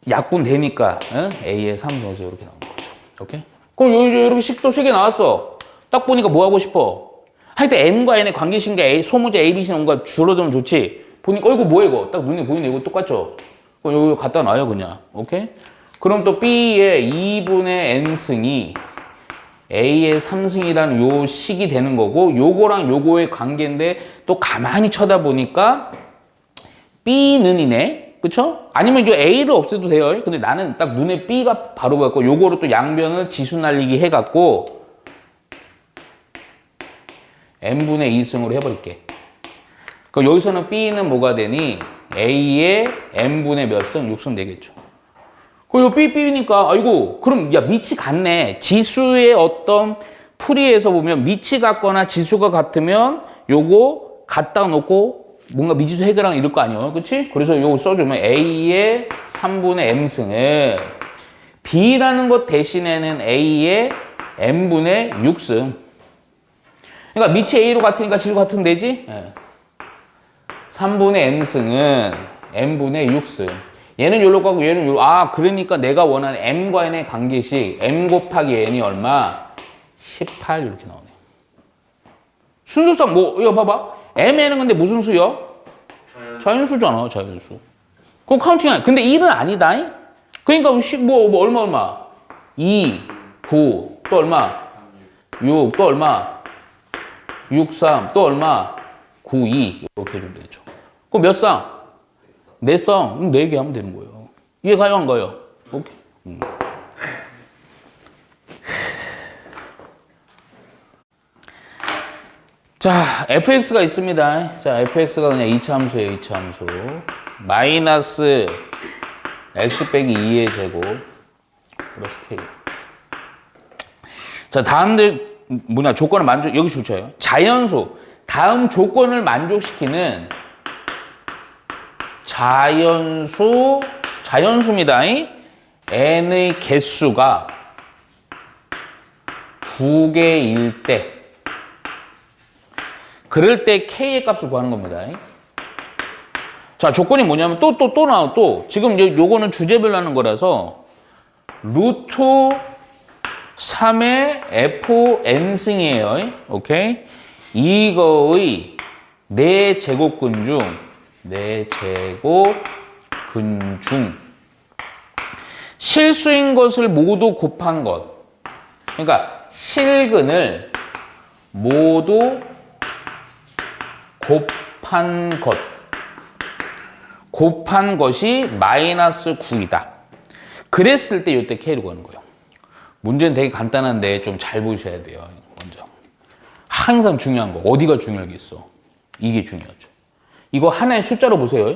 약분 되니까, A의 3승에서 이렇게 나온 거죠. 오케이? 그럼 이렇게 식도 3개 나왔어. 딱 보니까 뭐 하고 싶어? 하여튼 N과 N의 관계식인 게 소문자 A, B, C는 뭔가 줄어들면 좋지. 보니까, 이거 뭐야, 이거? 딱 눈에 보이네. 이거 똑같죠? 그럼 여기 갖다 놔요, 그냥. 오케이? 그럼 또 B의 2분의 N승이 A의 3승이라는 요 식이 되는 거고, 요거랑 요거의 관계인데 또 가만히 쳐다보니까 B는이네. 그쵸? 아니면 이제 A를 없애도 돼요. 근데 나는 딱 눈에 B가 바로 보였고, 요거로 또 양변을 지수 날리기 해갖고 N분의 2승으로 해버릴게. 그럼 여기서는 B는 뭐가 되니? A의 N분의 몇 승? 6승 되겠죠. 그리고 B니까, 아이고, 그럼, 야, 밑이 같네. 지수의 어떤 풀이에서 보면 밑이 같거나 지수가 같으면 요거 갖다 놓고 뭔가 미지수 해결하는 이럴 거 아니에요. 그치? 그래서 요거 써주면 A의 3분의 M승을 B라는 것 대신에는 A의 M분의 6승. 그러니까 밑이 A로 같으니까 지수 같으면 되지? 3분의 M승은 M분의 6승. 얘는 요로 가고 얘는 요로. 그러니까 내가 원하는 M과 N의 관계식 M 곱하기 N이 얼마? 18 이렇게 나오네. 순수성 이거 봐봐. M에는 근데 무슨 수요? 자연수잖아, 자연수. 그럼 카운팅 아니야. 근데 1은 아니다. 그러니까 얼마? 2, 9, 또 얼마? 6, 또 얼마? 6, 3, 또 얼마? 9, 2 이렇게 해주면 되죠. 그럼 몇 쌍? 4쌍, 4개 하면 되는 거예요. 이해 가요, 안 가요? 오케이. 자, fx가 있습니다. 자, fx가 그냥 2차 함수예요, 2차 함수. 마이너스 x 빼기 2의 제곱 플러스 k. 자, 다음들 조건을 여기 줄쳐요. 자연수. 다음 조건을 만족시키는 자연수입니다. n의 개수가 2개일 때, 그럴 때 k의 값을 구하는 겁니다. 자, 조건이 뭐냐면 또 나와. 지금 요거는 주제별로 하는 거라서 루트 3의 fn승이에요. 오케이? 이거의 4제곱근 중 4제곱근 중 실수인 것을 모두 곱한 것. 그러니까 실근을 모두 곱한 것이 마이너스 9이다. 그랬을 때 이때 K를 구하는 거예요. 문제는 되게 간단한데 좀 잘 보셔야 돼요. 먼저. 항상 중요한 거. 어디가 중요하겠어? 이게 중요하죠. 이거 하나의 숫자로 보세요.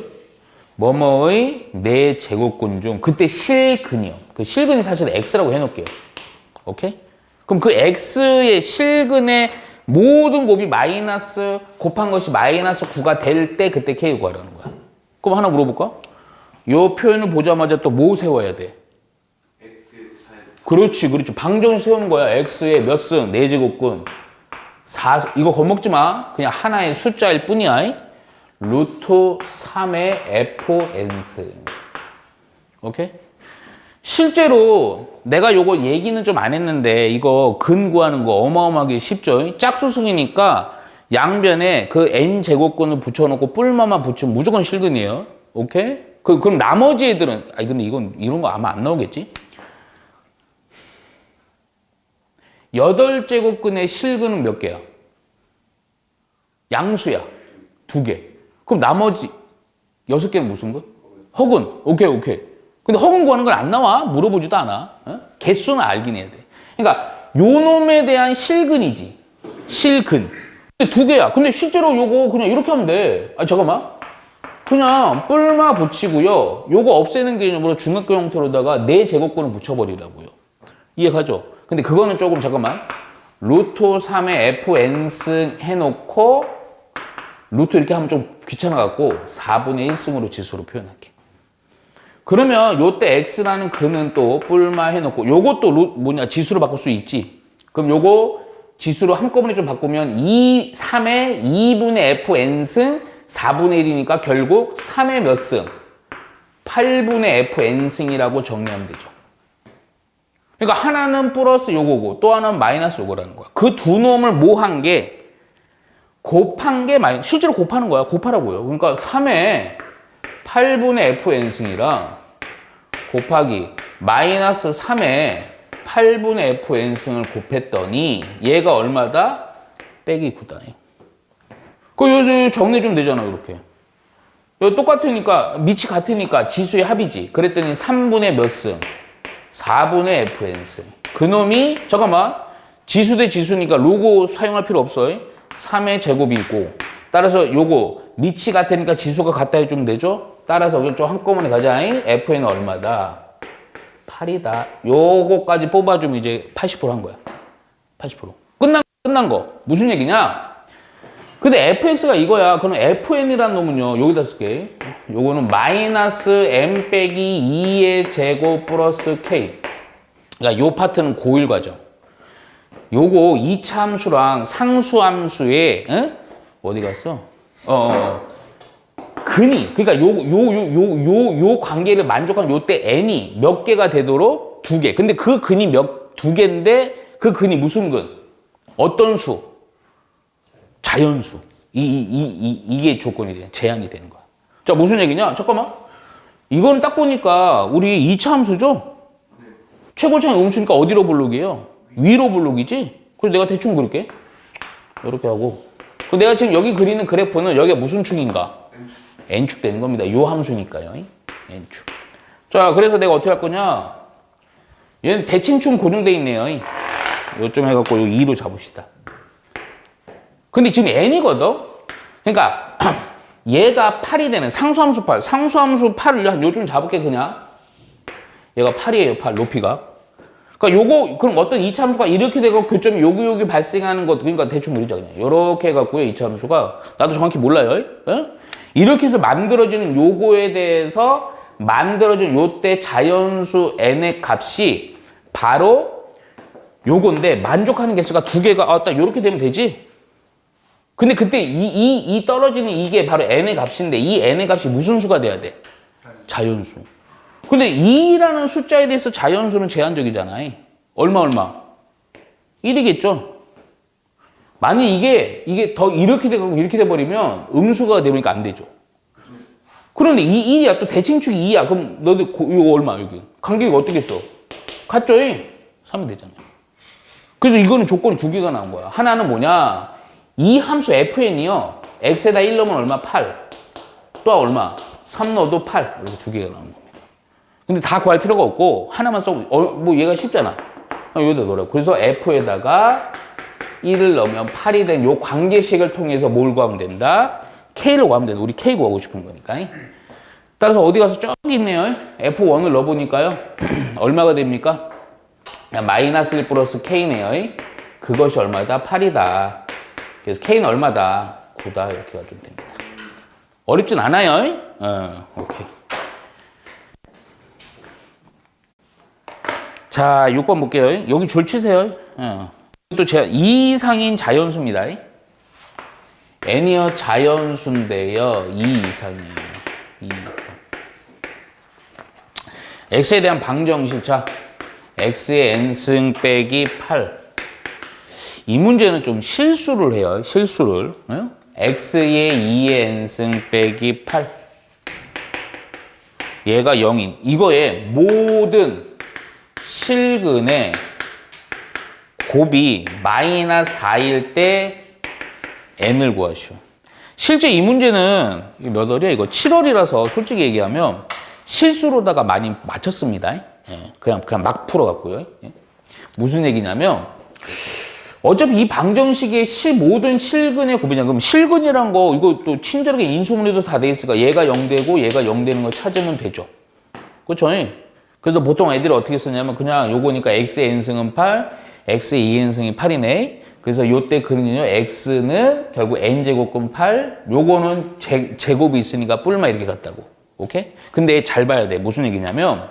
뭐뭐의 4제곱근 중 그때 실근이요. 그 실근이 사실 X라고 해놓을게요. 오케이? 그럼 그 X의 실근의 모든 곱이 마이너스 곱한 것이 마이너스 9가 될 때 그때 K 구하라는 거야. 그럼 하나 물어볼까? 이 표현을 보자마자 또 뭐 세워야 돼? 그렇지. 방정식 세우는 거야. X의 몇 승? 4제곱근. 4, 이거 겁먹지 마. 그냥 하나의 숫자일 뿐이야. 루트 3의 fn승. 오케이? 실제로 내가 요거 얘기는 좀 안 했는데 이거 근 구하는 거 어마어마하게 쉽죠? 짝수승이니까 양변에 그 n제곱근을 붙여놓고 뿔마만 붙이면 무조건 실근이에요. 오케이? 그럼 나머지 애들은, 아니 근데 이런 거 아마 안 나오겠지? 8제곱근의 실근은 몇 개야? 양수야. 2개. 그럼 나머지 6개는 무슨 근? 허근. 오케이. 근데 허근 구하는 건 안 나와. 물어보지도 않아. 어? 개수는 알긴 해야 돼. 그러니까 요 놈에 대한 실근이지. 실근. 근데 2개야. 근데 실제로 요거 그냥 이렇게 하면 돼. 아 잠깐만. 그냥 뿔마 붙이고요. 요거 없애는 개념으로 중학교 형태로다가 4제곱근을 붙여버리라고요. 이해가죠? 근데 그거는 조금 잠깐만. 루트 3의 fn승 해놓고 루트 이렇게 하면 좀 귀찮아갖고 4분의 1승으로 지수로 표현할게. 그러면 요때 x라는 근은 또 뿔마 해놓고 요것도 지수로 바꿀 수 있지. 그럼 요거 지수로 한꺼번에 좀 바꾸면 3의 2분의 fn승 4분의 1이니까 결국 3의 몇 승? 8분의 fn승이라고 정리하면 되죠. 그러니까 하나는 플러스 요거고 또 하나는 마이너스 요거라는 거야. 그 두 놈을 뭐 한 게 곱한 게 실제로 곱하는 거야. 곱하라고요. 그러니까 3의 8분의 fn승이랑 곱하기 마이너스 3의 8분의 fn승을 곱했더니 얘가 얼마다? 빼기 9다. 그 정리 좀 되잖아. 이렇게. 똑같으니까 밑이 같으니까 지수의 합이지. 그랬더니 3분의 몇 승? 4분의 fn승. 그놈이 잠깐만 지수 대 지수니까 로고 사용할 필요 없어요. 3의 제곱이 있고 따라서 요거 밑이 같으니까 지수가 같다 해주면 되죠. 따라서 좀 한꺼번에 가자. fn은 얼마다? 8이다. 요거까지 뽑아주면 이제 80%한 거야. 80%. 끝난 거. 무슨 얘기냐? 근데 fx가 이거야. 그럼 fn이라는 놈은요. 여기다 쓸게. 요거는 마이너스 m 빼기 2의 제곱 플러스 k. 그러니까 요 파트는 고1 과정. 요거 2차 함수랑 상수함수에 어디 갔어? 근이 그러니까 요 관계를 만족하는 요때 n이 몇 개가 되도록 2개. 근데 그 근이 2개인데 그 근이 무슨 근? 어떤 수? 자연수. 이게 조건이 돼. 제한이 되는 거야. 자, 무슨 얘기냐? 잠깐만. 이거는 딱 보니까 우리 2차 함수죠? 최고차의 음수니까 어디로 볼록이에요? 위로 볼록이지? 그래서 내가 대충 그릴게. 이렇게 하고. 내가 지금 여기 그리는 그래프는 여기가 무슨 축인가? n축 되는 겁니다. 요 함수니까요. n축. 자, 그래서 내가 어떻게 할 거냐? 얘는 대칭축 고정돼 있네요. 요점 해갖고 요 2로 잡읍시다. 근데 지금 n이거든? 그러니까 얘가 8이 되는 상수함수 8. 상수함수 8을 한 요즘 잡을게 그냥. 얘가 8이에요. 8 높이가. 그러니까 요거 그럼 어떤 2차 함수가 이렇게 되고 교점이 여기 발생하는 것 그러니까 대충 그리자 그냥. 요렇게 해갖고요. 2차 함수가 나도 정확히 몰라요. 이렇게 해서 만들어지는 요거에 대해서 만들어진 요때 자연수 n의 값이 바로 요건데 만족하는 개수가 2개가 딱 요렇게 되면 되지. 근데 그때 이 떨어지는 이게 바로 n의 값인데 이 n의 값이 무슨 수가 돼야 돼? 자연수. 근데 2라는 숫자에 대해서 자연수는 제한적이잖아요. 얼마? 1이겠죠? 만약 이게 더 이렇게 되고 이렇게 돼버리면 음수가 되니까 안 되죠. 그런데 이 1이야. 또 대칭축이 2야. 그럼 너들 이거 얼마 여기? 간격이 어떻게 써? 같죠? 3이 되잖아요. 그래서 이거는 조건이 두 개가 나온 거야. 하나는 뭐냐? 이 함수 fn이요. x에다 1 넣으면 얼마? 8. 또 얼마? 3 넣어도 8. 이렇게 두 개가 나온 겁니다. 근데 다 구할 필요가 없고 하나만 써보. 뭐 얘가 쉽잖아. 여기다 넣으라고. 그래서 f에다가 1을 넣으면 8이 된 요 관계식을 통해서 뭘 구하면 된다? k를 구하면 된다. 우리 k 구하고 싶은 거니까. 따라서 어디 가서 저기 있네요. f1을 넣어보니까요. 얼마가 됩니까? 마이너스 1 플러스 k네요. 그것이 얼마다? 8이다. 그래서 k는 얼마다? 9다. 이렇게 가지면 됩니다. 어렵진 않아요. 오케이. 자, 6번 볼게요. 여기 줄 치세요. 또 제가 2 이상인 자연수입니다. n이요 자연수인데요. 2 이상이에요. 2 이상. x에 대한 방정식. 자, x의 n승 빼기 8. 이 문제는 좀 실수를 해요. 실수를. x의 2의 n승 빼기 8. 얘가 0인. 이거에 모든 실근의 곱이 마이너스 4일 때 n을 구하시오. 실제 이 문제는 몇 월이야? 이거 7월이라서 솔직히 얘기하면 실수로다가 많이 맞췄습니다. 그냥 막 풀어갖고요. 무슨 얘기냐면 어차피 이 방정식의 모든 실근의 곱이냐. 그럼 실근이란 거 이거 또 친절하게 인수분해도 다 돼 있으니까 얘가 0되고 얘가 0 되는 거 찾으면 되죠. 그렇죠? 그래서 보통 애들이 어떻게 쓰냐면 그냥 요거니까 x의 n승은 8, x의 2n승이 8이네. 그래서 요때 그는요 x는 결국 n제곱근 8, 요거는 제곱이 있으니까 뿔마 이렇게 갔다고. 오케이? 근데 잘 봐야 돼. 무슨 얘기냐면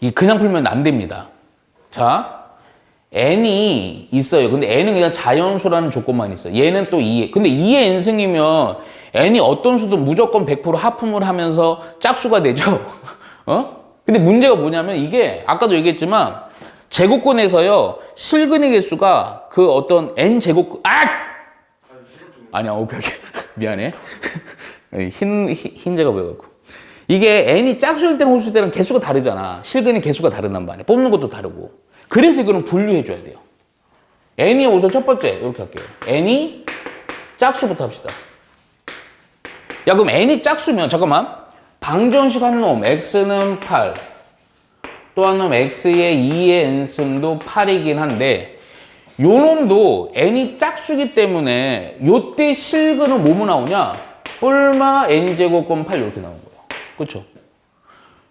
이 그냥 풀면 안 됩니다. 자, n이 있어요. 근데 n은 그냥 자연수라는 조건만 있어. 얘는 또 2. 근데 2의 n승이면 n이 어떤 수든 무조건 100% 하품을 하면서 짝수가 되죠. 근데 문제가 뭐냐면 이게 아까도 얘기했지만 제곱근에서요 실근의 개수가 그 어떤 n 제곱 아니야 오케이 미안해 흰제가 보여갖고 이게 n이 짝수일 때랑 홀수일 때랑 개수가 다르잖아. 실근의 개수가 다르단 말이야. 뽑는 것도 다르고. 그래서 이거는 분류해 줘야 돼요. n이 우선 첫 번째 이렇게 할게요. n이 짝수부터 합시다. 야 그럼 n이 짝수면 잠깐만 방정식 한 놈 x는 8 또 한 놈 x의 2의 n승도 8이긴 한데 요 놈도 n이 짝수기 때문에 요때 실근은 뭐뭐 나오냐? 뿔마 n제곱근 8 이렇게 나오는 거예요. 그렇죠?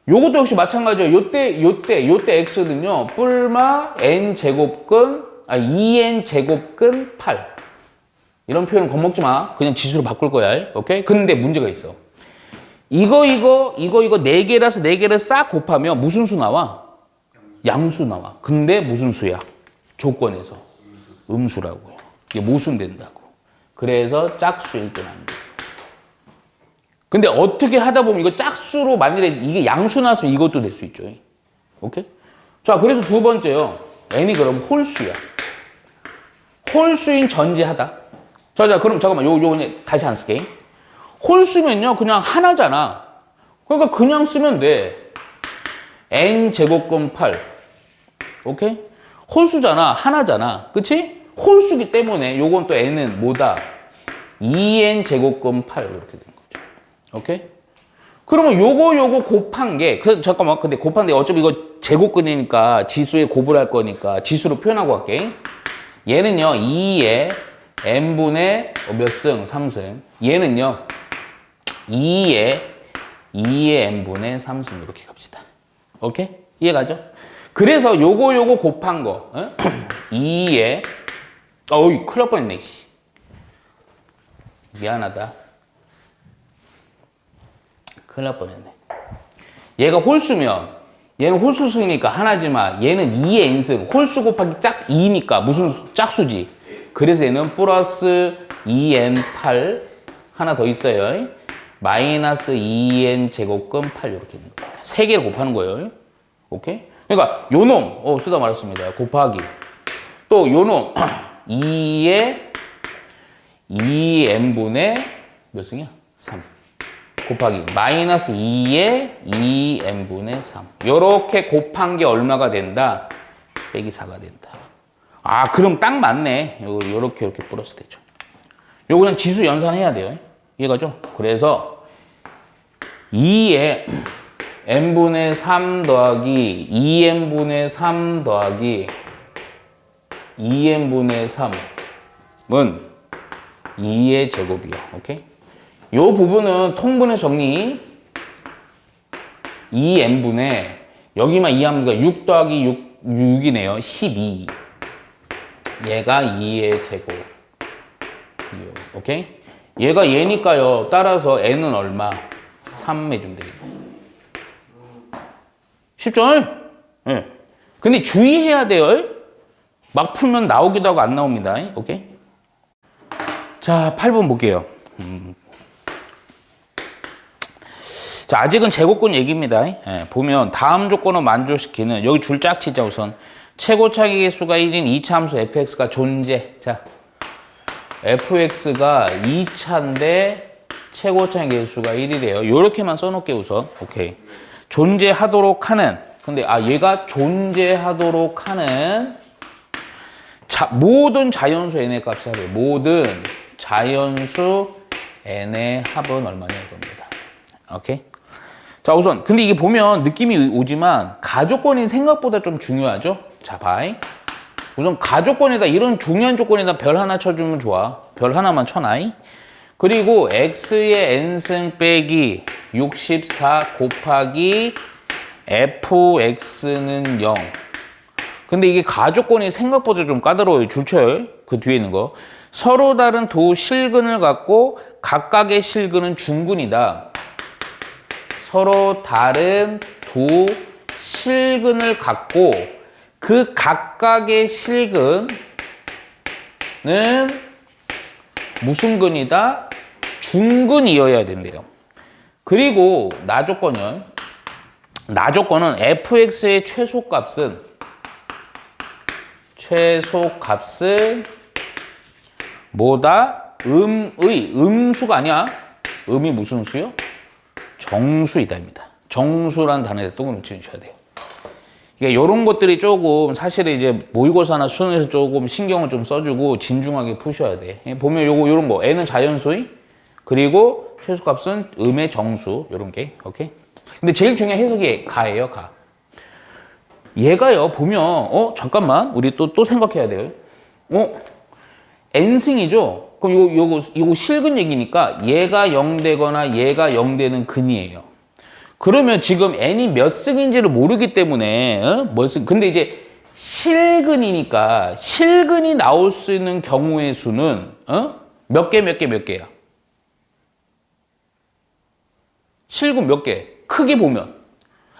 요것도 역시 마찬가지예요. 요때 x는요 뿔마 n제곱근 2n 제곱근 8 이런 표현은 겁먹지 마. 그냥 지수로 바꿀 거야. 오케이? 근데 문제가 있어. 이거 4개라서 4개를 싹 곱하면 무슨 수 나와? 양수 나와. 근데 무슨 수야? 조건에서. 음수라고요. 이게 모순된다고. 그래서 짝수일 때는 안 돼. 근데 어떻게 하다 보면 이거 짝수로 만일에 이게 양수 나서 이것도 될 수 있죠. 오케이? 자, 그래서 두 번째요. n이 그럼 홀수야. 홀수인 전제하다. 자, 그럼 잠깐만. 요 다시 안 쓸게. 홀수면요 그냥 하나잖아. 그러니까 그냥 쓰면 돼. n제곱근 8. 오케이? 홀수잖아. 하나잖아. 그치? 홀수기 때문에 요건 또 n은 뭐다? 2n제곱근 8 이렇게 되는 거죠. 오케이? 그러면 요거 곱한 게 잠깐만. 근데 곱한데 어차피 이거 제곱근이니까 지수에 곱을 할 거니까 지수로 표현하고 할게. 얘는요 2에 n분의 몇 승? 3승. 얘는요 2에 n분의 3승 이렇게 갑시다. 오케이? 이해가죠? 그래서 요거 곱한 거 2에 어이 큰일 날 뻔했네. 미안하다. 큰일 날 뻔했네. 얘가 홀수면 얘는 홀수수니까 하나지만 얘는 2의 n승 홀수 곱하기 짝 2니까 무슨 짝수지. 그래서 얘는 플러스 2n8 하나 더 있어요. 마이너스 2n 제곱근 8 이렇게 있는 겁니다. 세 개를 곱하는 거예요. 오케이? 그러니까 요놈 쓰다 말았습니다. 곱하기 또 요놈 2에 2n분의 몇 승이야? 3 곱하기 마이너스 2에 2n분의 3 요렇게 곱한 게 얼마가 된다? 빼기 4가 된다. 아, 그럼 딱 맞네. 요렇게 이렇게 플러스 되죠. 요거 그냥 지수 연산해야 돼요. 이해가죠? 그래서 2에 n분의 3 더하기 2n분의 3 더하기 2n분의 3은 2의 제곱이요. 오케이? 요 부분은 통분의 정리 2n분의 여기만 2 하면 6 더하기 6이네요. 12. 얘가 2의 제곱. 오케이? 얘가 얘니까요. 따라서 n은 얼마? 3 해주면 되겠다. 쉽죠? 예. 근데 주의해야 돼요. 막 풀면 나오기도 하고 안 나옵니다. 오케이? 자, 8번 볼게요. 자, 아직은 제곱근 얘기입니다. 예, 보면 다음 조건을 만족시키는 여기 줄 짝 치자 우선. 최고차기 개수가 1인 2차 함수 fx가 존재. 자, fx가 2차인데 최고차기 개수가 1이래요. 요렇게만 써놓을게 우선. 오케이. 존재하도록 하는. 근데 얘가 존재하도록 하는 모든 자연수 n의 값이 하래요. 모든 자연수 n의 합은 얼마냐 이겁니다. 오케이. 자, 우선 근데 이게 보면 느낌이 오지만 가족권이 생각보다 좀 중요하죠. 자, 바이. 우선 가족권에다 이런 중요한 조건에다 별 하나 쳐주면 좋아. 별 하나만 쳐놔이. 그리고 x의 n승 빼기 64 곱하기 fx는 0. 근데 이게 가족권이 생각보다 좀 까다로워요. 줄쳐요. 그 뒤에 있는 거. 서로 다른 두 실근을 갖고 각각의 실근은 중근이다. 서로 다른 두 실근을 갖고 그 각각의 실근은 무슨 근이다? 중근이어야 된대요. 그리고 나조건은 fx의 최소값은 뭐다? 음수가 아니야. 음이 무슨 수요? 정수이다입니다. 정수란 단어에 또 붙이셔야 돼요. 그러니까 이런 것들이 조금 사실은 이제 모의고사나 수능에서 조금 신경을 좀 써주고 진중하게 푸셔야 돼. 보면 요런 거 n은 자연수이 그리고 최소값은 음의 정수 요런 게 오케이. 근데 제일 중요한 해석이 가예요. 가. 얘가요 보면 잠깐만 우리 또 생각해야 돼요. n승이죠. 그럼 요거 실근 얘기니까 얘가 0 되거나 얘가 0 되는 근이에요. 그러면 지금 n이 몇 승인지를 모르기 때문에 근데 이제 실근이니까 실근이 나올 수 있는 경우의 수는 몇 개야? 실근 몇 개? 크게 보면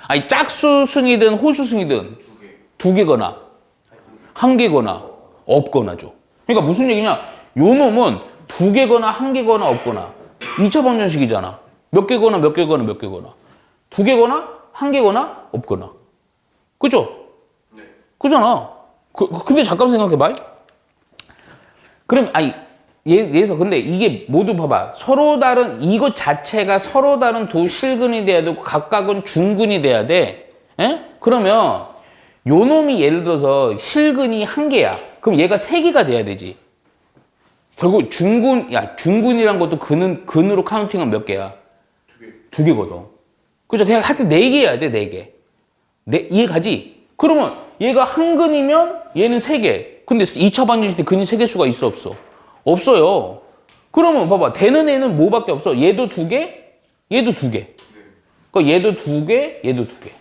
아니 짝수승이든 호수승이든 두 개거나 한 개거나 없거나죠. 그러니까 무슨 얘기냐? 요 놈은 두 개거나 한 개거나 없거나 2차 방정식이잖아. 몇 개거나 몇 개거나 몇 개거나 두 개거나 한 개거나 없거나. 그죠? 네. 그잖아. 근데 잠깐 생각해봐. 그럼 얘에서 근데 이게 모두 봐봐. 서로 다른 이것 자체가 서로 다른 두 실근이 돼야 되고 각각은 중근이 돼야 돼. 에? 그러면 요 놈이 예를 들어서 실근이 한 개야. 그럼 얘가 세 개가 돼야 되지. 결국 중근이란 것도 근으로 카운팅은 몇 개야? 두 개거든. 그죠? 그냥 하여튼 4개 해야 돼, 4개. 이해 가지? 그러면 얘가 한 근이면 얘는 3개. 근데 2차 방정식 때 근이 3개 수가 있어, 없어? 없어요. 그러면 봐봐. 되는 애는 뭐밖에 없어? 얘도 2개, 얘도 2개. 그러니까 얘도 2개, 얘도 2개.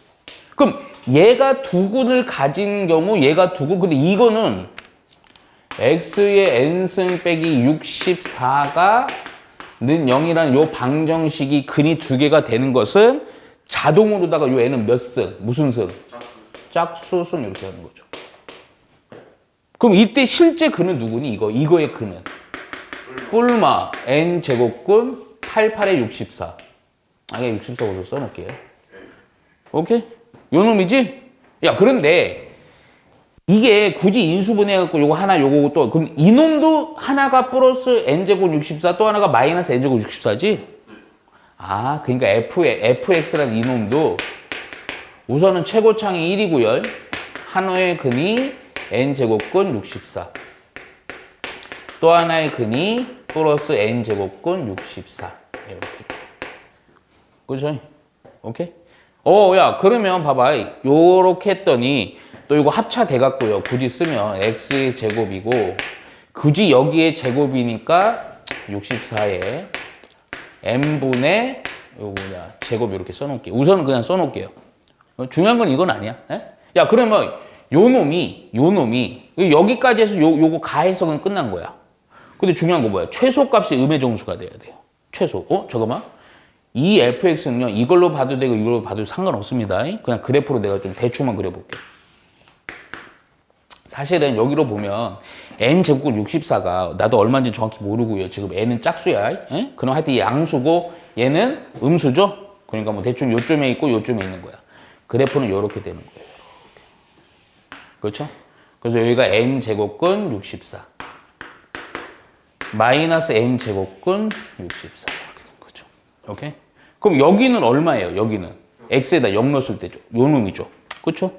그럼 얘가 두 근을 가진 경우 얘가 두 근. 근데 이거는 x의 n승 빼기 64가 는 0이라는 요 방정식이 근이 2개가 되는 것은 자동으로다가 요 n은 몇 승? 무슨 승? 짝수승 이렇게 하는 거죠. 그럼 이때 실제 근은 누구니? 이거의 근은 뿔마 n 제곱근 88에 64. 그냥 64 고서 써놓을게요. 오케이? 요 놈이지? 야, 그런데 이게 굳이 인수분해해갖고 요거 하나 요거 또 그럼 이놈도 하나가 플러스 n제곱 64 또 하나가 마이너스 n제곱 64지? 그러니까 fx라는 이놈도 우선은 최고창이 1이고요. 한호의 근이 n제곱근 64. 또 하나의 근이 플러스 n제곱근 64. 이렇게. 그죠? 오케이? 야, 그러면 봐봐. 요렇게 했더니 또 이거 합차돼 갖고요. 굳이 쓰면 x의 제곱이고 굳이 여기에 제곱이니까 64에 n분의 요거 뭐냐 제곱 이렇게 써놓을게요. 우선은 그냥 써놓을게요. 중요한 건 이건 아니야. 에? 야, 그러면 요 놈이 여기까지 해서 요거 가해서 그냥 끝난 거야. 근데 중요한 거 뭐야? 최소값이 음의 정수가 돼야 돼요. 최소. 잠깐만. 이 fx는요, 이걸로 봐도 되고 이걸로 봐도 상관없습니다. 그냥 그래프로 내가 좀 대충만 그려볼게. 사실은 여기로 보면 n제곱근 64가 나도 얼마인지 정확히 모르고요. 지금 n은 짝수야. 에? 그럼 하여튼 양수고 얘는 음수죠? 그러니까 뭐 대충 요쯤에 있고 요쯤에 있는 거야. 그래프는 이렇게 되는 거예요. 그렇죠? 그래서 여기가 n제곱근 64 마이너스 n제곱근 64 이렇게 된 거죠. 오케이? 그럼 여기는 얼마예요? 여기는 x에다 0 넣었을 때죠. 요 놈이죠. 그렇죠?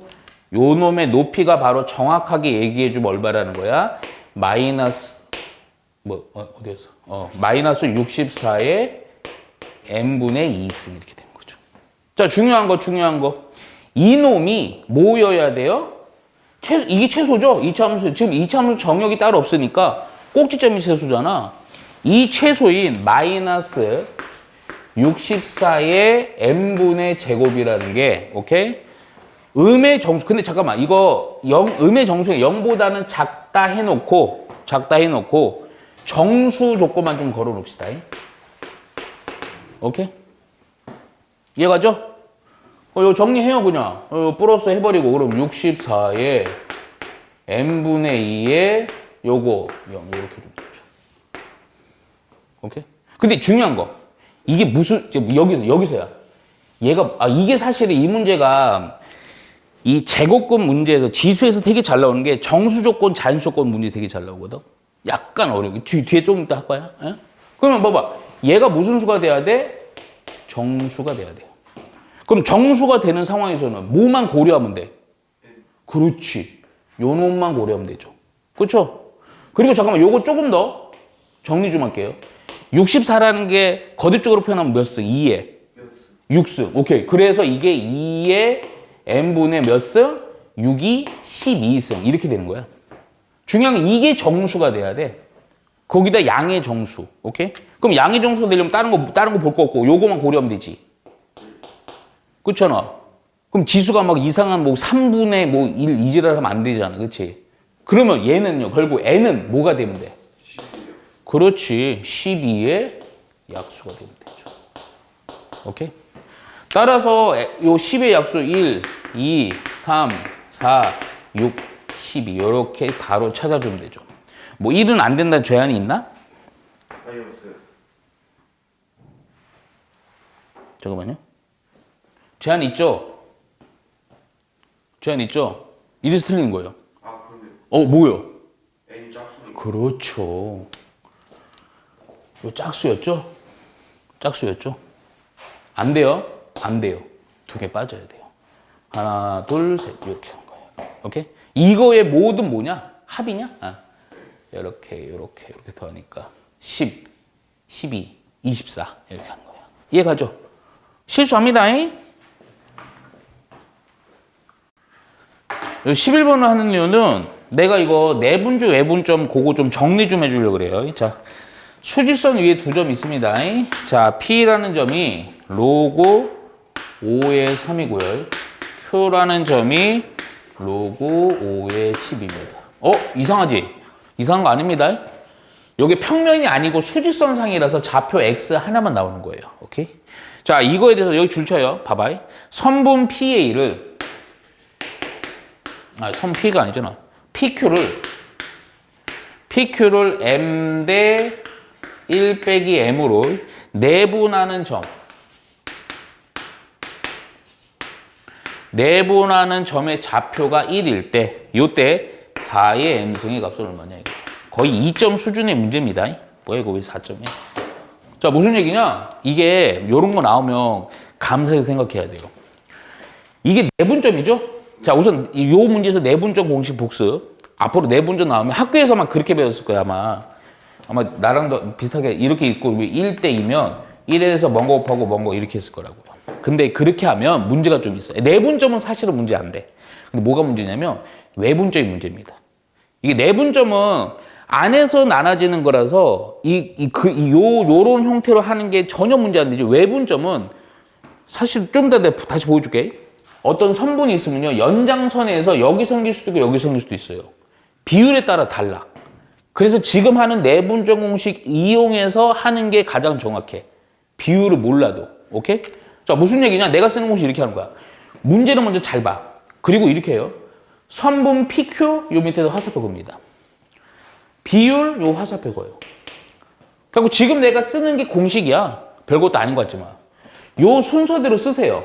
요 놈의 높이가 바로 정확하게 얘기해주면 얼마라는 거야? 마이너스 어디였어? 마이너스 64의 n분의 2승 이렇게 되는 거죠. 자, 중요한 거. 이 놈이 뭐여야 돼요? 이게 최소죠? 이차함수. 지금 이차함수 정역이 따로 없으니까 꼭지점이 최소잖아. 이 최소인 마이너스 64의 n분의 제곱이라는 게, 오케이? 음의 정수. 근데 잠깐만, 이거 음의 정수가 0보다는 작다 해놓고 정수 조건만 좀 걸어 놓읍시다. 오케이? 이해가죠? 이거 정리해요, 그냥. 플러스 해버리고, 그럼 64에 n분의 2에 요거 0, 이렇게 좀 되죠. 오케이? 근데 중요한 거. 이게 무슨, 여기서야. 이게 사실은 이 문제가 이 제곱근 문제에서 지수에서 되게 잘 나오는 게 정수 조건, 잔수 조건 문제 되게 잘 나오거든? 약간 어려워. 뒤에 좀 이따 할 거야. 에? 그러면 봐봐. 얘가 무슨 수가 돼야 돼? 정수가 돼야 돼요. 그럼 정수가 되는 상황에서는 뭐만 고려하면 돼? 그렇지. 요 놈만 고려하면 되죠. 그렇죠? 그리고 잠깐만 요거 조금 더 정리 좀 할게요. 64라는 게 거듭적으로 표현하면 몇 승? 2에 6승. 오케이. 그래서 이게 2의 n분의 몇 승? 6이 12승. 이렇게 되는 거야. 중요한 건 이게 정수가 돼야 돼. 거기다 양의 정수. 오케이? 그럼 양의 정수가 되려면 다른 거 볼 거 없고 요거만 고려하면 되지. 그렇잖아. 그럼 지수가 막 이상한 3분의 1 이지랄 하면 안 되잖아. 그렇지? 그러면 얘는요. 결국 n은 뭐가 되면 돼? 12요. 그렇지. 12의 약수가 되면 되죠. 오케이? 따라서 요 10의 약수 1, 2, 3, 4, 6, 12 이렇게 바로 찾아주면 되죠. 1은 안 된다는 제한이 있나? 아니요, 없어요. 잠깐만요. 제한 있죠? 이래서 틀린 거예요. 아, 그런데 뭐요? N 짝수는 그렇죠. 요 짝수였죠? 안 돼요? 안 돼요. 2개 빠져야 돼요. 하나, 둘, 셋 이렇게 한 거예요. 오케이? 이거의 모든 뭐냐? 합이냐? 이렇게 더하니까 10, 12, 24 이렇게 하는 거예요. 이해가죠? 실수합니다. 11번을 하는 이유는 내가 이거 내분주 외분점 그거 좀 정리 좀 해주려고 그래요. 자, 수직선 위에 2점 있습니다. 자, P라는 점이 로그 5의 3이고요. Q라는 점이 로그 5의 10입니다. 이상하지? 이상한 거 아닙니다. 여기 평면이 아니고 수직선상이라서 좌표 X 하나만 나오는 거예요. 오케이? 자, 이거에 대해서 여기 줄 쳐요. 봐봐. 선분 PA를 선 P가 아니잖아. PQ를 M 대 1 빼기 M으로 내분하는 점. 내분하는 점의 좌표가 1일 때, 요때 4의 M승의 값은 얼마냐, 이거. 거의 2점 수준의 문제입니다. 뭐야, 이거 왜 4점이야? 자, 무슨 얘기냐? 이게, 요런 거 나오면 감사하게 생각해야 돼요. 이게 내분점이죠? 자, 우선 요 문제에서 내분점 공식 복습. 앞으로 내분조 나오면 학교에서만 그렇게 배웠을 거야 아마 나랑도 비슷하게 이렇게 있고 1대2면 1에서 뭔 거 곱하고 뭔 거 이렇게 했을 거라고요. 근데 그렇게 하면 문제가 좀 있어요. 내분점은 사실은 문제 안 돼. 근데 뭐가 문제냐면 외분점이 문제입니다. 이게 내분점은 안에서 나눠지는 거라서 요런 형태로 하는 게 전혀 문제 안 되지. 외분점은 사실 좀 더 다시 보여줄게. 어떤 선분이 있으면요. 연장선에서 여기 생길 수도 있고 여기 생길 수도 있어요. 비율에 따라 달라. 그래서 지금 하는 내분점 공식 이용해서 하는 게 가장 정확해. 비율을 몰라도. 오케이? 자, 무슨 얘기냐? 내가 쓰는 공식 이렇게 하는 거야. 문제를 먼저 잘 봐. 그리고 이렇게 해요. 선분 PQ 요 밑에서 화살표 그립니다. 비율 요 화살표 그어요. 그리고 지금 내가 쓰는 게 공식이야. 별것도 아닌 것 같지만. 요 순서대로 쓰세요.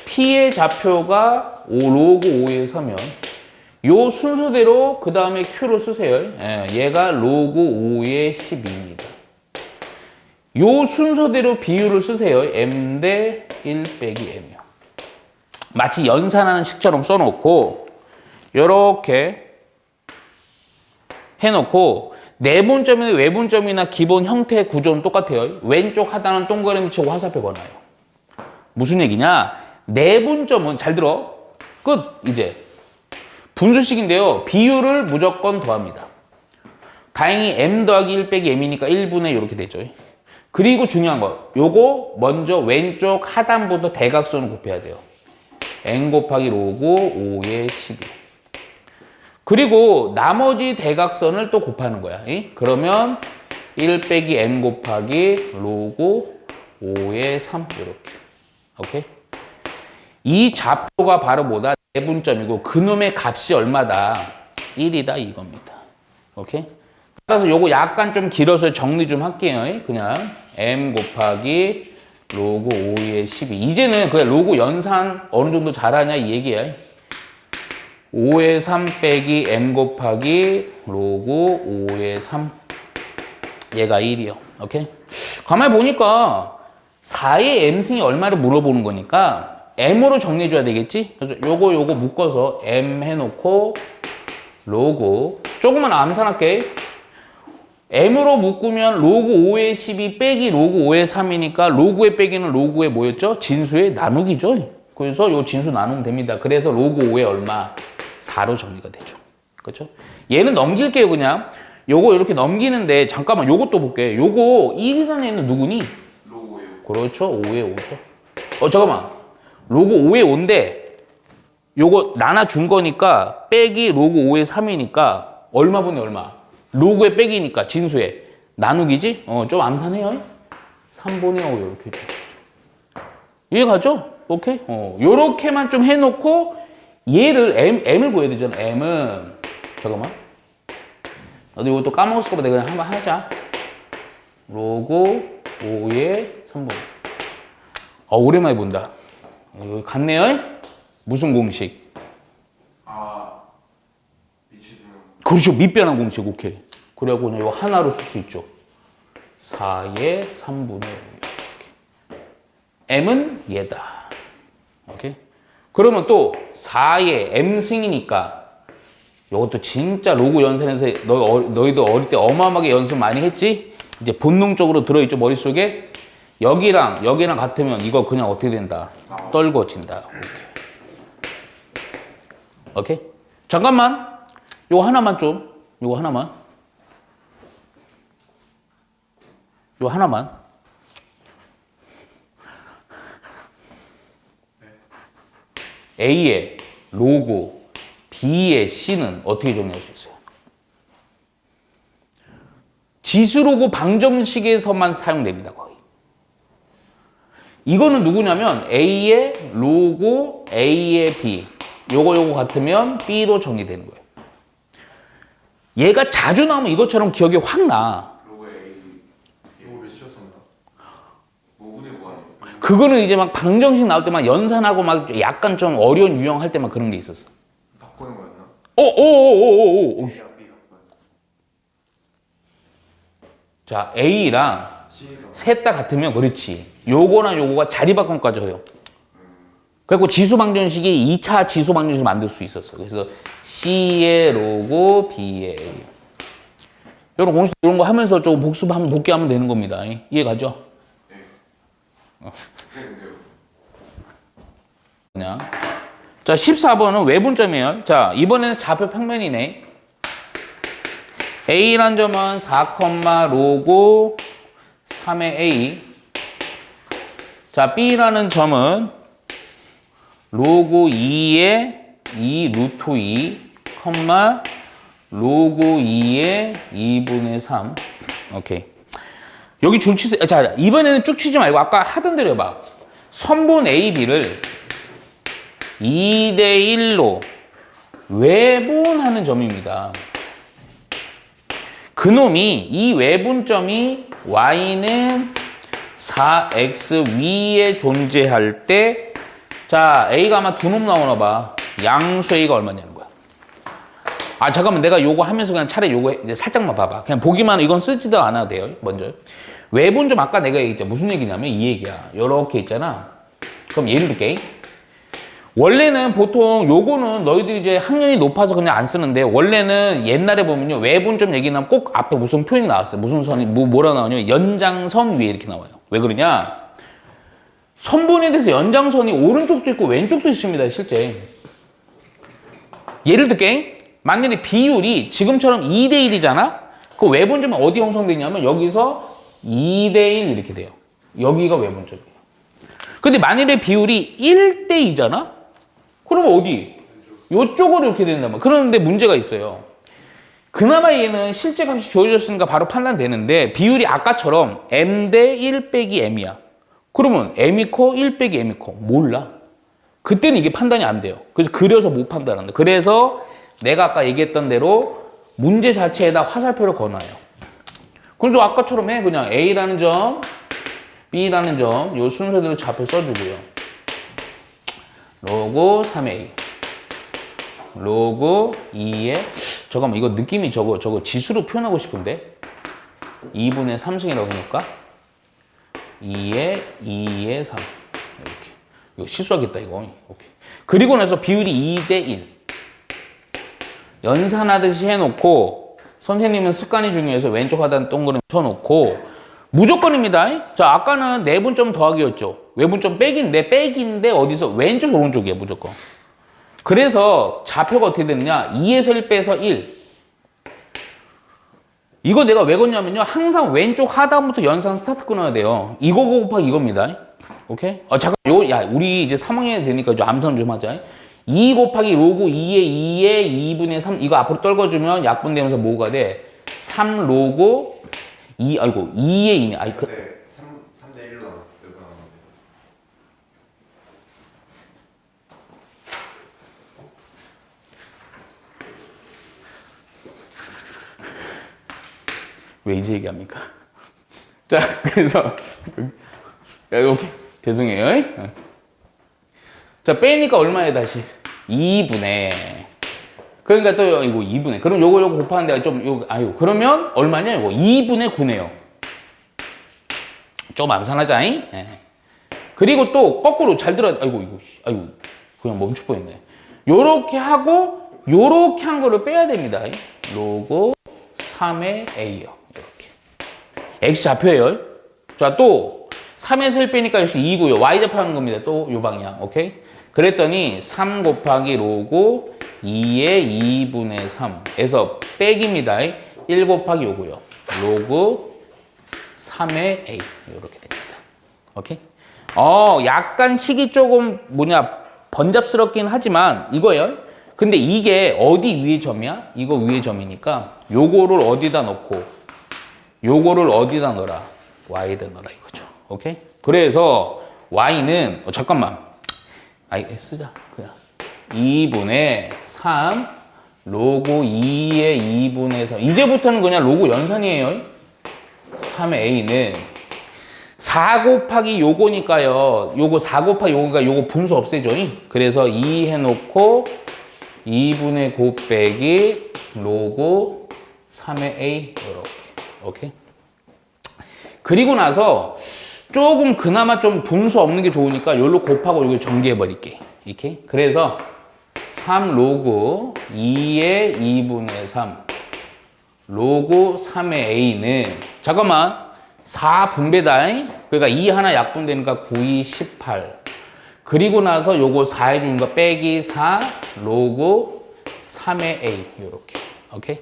P의 좌표가 로그 5에 서면 요 순서대로 그 다음에 Q로 쓰세요. 얘가 로그 5의 12입니다. 요 순서대로 비율을 쓰세요. M 대 1 빼기 M이요. 마치 연산하는 식처럼 써놓고 요렇게 해놓고 내분점이나 외분점이나 기본 형태 구조는 똑같아요. 왼쪽 하단은 동그라미 치고 화살표 그어놔요. 무슨 얘기냐? 내분점은 잘 들어. 끝. 이제 분수식인데요. 비율을 무조건 더합니다. 다행히 M 더하기 1 빼기 M이니까 1분의 이렇게 되죠. 그리고 중요한 거. 요거 먼저 왼쪽 하단부터 대각선을 곱해야 돼요. N 곱하기 로그 5의 12. 그리고 나머지 대각선을 또 곱하는 거야. 그러면 1 빼기 M 곱하기 로그 5의 3 이렇게. 오케이? 이 좌표가 바로 뭐다? 내분점이고 그놈의 값이 얼마다? 1이다 이겁니다. 오케이? 따라서 요거 약간 좀 길어서 정리 좀 할게요. 그냥 M 곱하기 로그 5의 12. 이제는 그냥 로그 연산 어느 정도 잘하냐 이 얘기야. 5의 3 빼기 M 곱하기 로그 5의 3. 얘가 1이요. 오케이? 가만히 보니까 4의 M승이 얼마를 물어보는 거니까 M으로 정리해줘야 되겠지? 그래서 요거 묶어서 M 해놓고 로그 조금만 암산할게. M으로 묶으면 로그 5의 12 빼기 로그 5의 3이니까 로그의 빼기는 로그의 뭐였죠? 진수의 나누기죠. 그래서 요 진수 나누면 됩니다. 그래서 로그 5의 얼마? 4로 정리가 되죠. 그렇죠? 얘는 넘길게요 그냥. 요거 이렇게 넘기는데 잠깐만 요것도 볼게. 요거 1이라는 애는 누구니? 로고 5예요. 그렇죠. 5의 5죠. 잠깐만. 로그 5의 5인데 요거 나눠준 거니까 빼기 로그 5의 3이니까 얼마분의 얼마? 로그의 빼기니까 진수의 나누기지? 좀 암산해요. 3분의 5 이렇게 되죠. 이해가죠? 오케이? 요렇게만 좀 해놓고 얘를 M을 구해야 되잖아. M은 잠깐만. 나도 이거 또 까먹었을까 봐 내가 그냥 한번 하자. 로그 5의 3분의 오랜만에 본다. 여기 갔네요? 무슨 공식? 미치면 그렇죠. 밑변환 공식. 오케이. 그래갖고 그냥 이거 하나로 쓸 수 있죠. 4의 3분의 5. M은 얘다. 오케이. 그러면 또 4의 M승이니까 이것도 진짜 로그 연산에서 너희도 어릴 때 어마어마하게 연습 많이 했지? 이제 본능적으로 들어있죠. 머릿속에. 여기랑 같으면 이거 그냥 어떻게 된다? 떨궈진다. 오케이? 잠깐만. 요거 하나만. A의 로그, B의 C는 어떻게 정리할 수 있어요? 지수로그 방정식에서만 사용됩니다, 거의. 이거는 누구냐면 A의 로그, A의 B. 요거 같으면 B로 정리되는 거예요. 얘가 자주 나오면 이것처럼 기억이 확 나. 로고 A 이거 몇 시였었나? 5분의 5 아니에요? 그거는 이제 막 방정식 나올 때만 연산하고 막 약간 좀 어려운 유형할 때만 그런 게 있었어. 바꾸는 거였나? 오. B가 자, A랑 C가 셋 다 같으면 그렇지. 요거랑 요거가 자리 바꿈까지 해요. 그래갖고 지수방정식이 2차 지수방정식을 만들 수 있었어. 그래서 C의 로고 B의 A. 이런 공식 이런 거 하면서 조금 복습하면 복귀하면 되는 겁니다. 이해 가죠? 네. 근데요. 그냥. 자, 14번은 외분점이에요. 자, 이번에는 좌표 평면이네. A란 점은 4, 로고 3의 A. 자, B라는 점은 로고 2의 2 루트 2, 로고 2의 2분의 3. 오케이. 여기 줄 치세요. 자, 이번에는 쭉 치지 말고 아까 하던 대로 해봐. 선분 AB를 2대 1로 외분하는 점입니다. 그놈이 이 외분점이 y는 4x 위에 존재할 때 자, a가 아마 두 놈 나오나 봐. 양수 a가 얼마냐는 거야. 아, 잠깐만. 내가 요거 하면서 그냥 차라리 요거 이제 살짝만 봐봐. 그냥 보기만 이건 쓰지도 않아도 돼요. 먼저. 외분점 아까 내가 얘기했잖아. 무슨 얘기냐면 이 얘기야. 요렇게 있잖아. 그럼 예를 들게. 원래는 보통 요거는 너희들이 이제 학년이 높아서 그냥 안 쓰는데 원래는 옛날에 보면요. 외분점 얘기 나면 꼭 앞에 무슨 표현이 나왔어요. 무슨 선이 뭐라 나오냐면 연장선 위에 이렇게 나와요. 왜 그러냐? 선분에 대해서 연장선이 오른쪽도 있고 왼쪽도 있습니다. 실제. 예를 들게 만약에 비율이 지금처럼 2대 1이잖아? 그 외분점은 어디 형성되냐면 여기서 2대 1 이렇게 돼요. 여기가 외분점이에요. 근데 만일에 비율이 1대 2잖아? 그러면 어디? 요쪽으로 이렇게 된단 말이야. 그런데 문제가 있어요. 그나마 얘는 실제 값이 주어졌으니까 바로 판단되는데 비율이 아까처럼 m 대 1 빼기 m이야. 그러면 m이 커? 1 빼기 m이 커? 몰라. 그때는 이게 판단이 안 돼요. 그래서 그려서 못 판단한다. 그래서 내가 아까 얘기했던 대로 문제 자체에다 화살표를 걸어놔요. 그래도 아까처럼 해. 그냥 A라는 점, B라는 점, 요 순서대로 좌표 써주고요. 로고 3A. 로고 2에, 잠깐만, 이거 느낌이 저거 지수로 표현하고 싶은데? 2분의 3승이라고 해놓을까? 2에 3. 이렇게. 이거 실수하겠다, 이거. 오케이. 그리고 나서 비율이 2대 1. 연산하듯이 해놓고, 선생님은 습관이 중요해서 왼쪽 하단 동그라미 쳐놓고, 무조건입니다. 자, 아까는 내분점 더하기였죠. 외분점 빼기인데 어디서? 왼쪽, 오른쪽이야, 무조건. 그래서 좌표가 어떻게 되느냐? 2에서 1 빼서 1. 이거 내가 왜 걷냐면요. 항상 왼쪽 하단부터 연산 스타트 끊어야 돼요. 이거 곱하기 이겁니다. 오케이? 잠깐, 우리 이제 3학년이 되니까 좀 암산 좀 하자. 2 곱하기 로고 2의 2분의 3. 이거 앞으로 떨궈주면 약분되면서 뭐가 돼? 3 로고 2의 2네. 네, 3대 1로 나가는데. 왜 이제 얘기합니까? 자, 그래서 오케이. 죄송해요. 자, 빼니까 얼마에 다시? 2분의. 그러니까 또 이거 2분의. 그럼 요거 곱하는데 그러면 얼마냐? 이거 2분의 9네요. 좀 암산하자잉. 네. 그리고 또 거꾸로 잘 들어야 돼. 그냥 멈출 뻔했네. 요렇게 하고 요렇게 한 거를 빼야 됩니다. 로고 3의 A요. 이렇게. X 좌표예요. 자, 또 3에서 1 빼니까 역시 2고요. Y 좌표 하는 겁니다. 또 요 방향. 오케이? 그랬더니 3 곱하기 로고 2의 2분의 3에서 빼기입니다. 1 곱하기 요고요. 로고 3의 A. 이렇게 됩니다. 오케이? 약간 식이 조금 번잡스럽긴 하지만 이거예요. 근데 이게 어디 위의 점이야? 이거 위의 점이니까 요거를 어디다 넣고 요거를 어디다 넣어라? Y에다 넣어라 이거죠. 오케이? 그래서 Y는 잠깐만. 쓰자. 그냥 2분의 3 로고 2의 2분의 3. 이제부터는 그냥 로고 연산이에요. 3의 A는 4 곱하기 요거니까요. 요거 4 곱하기 요거가 요거 분수 없애죠. 그래서 2 해놓고 2분의 9 빼기 로고 3의 A 이렇게. 오케이? 그리고 나서 조금 그나마 좀 분수 없는 게 좋으니까 요로 곱하고 요거 전개해 버릴게. 이렇게. 그래서 3 로그 2의 2분의 3 로그 3의 a는 잠깐만 4 분배다. 그러니까 2 하나 약분되니까 9, 2, 18. 그리고 나서 요거 4 해주는 거 빼기 4 로그 3의 a 요렇게. 오케이?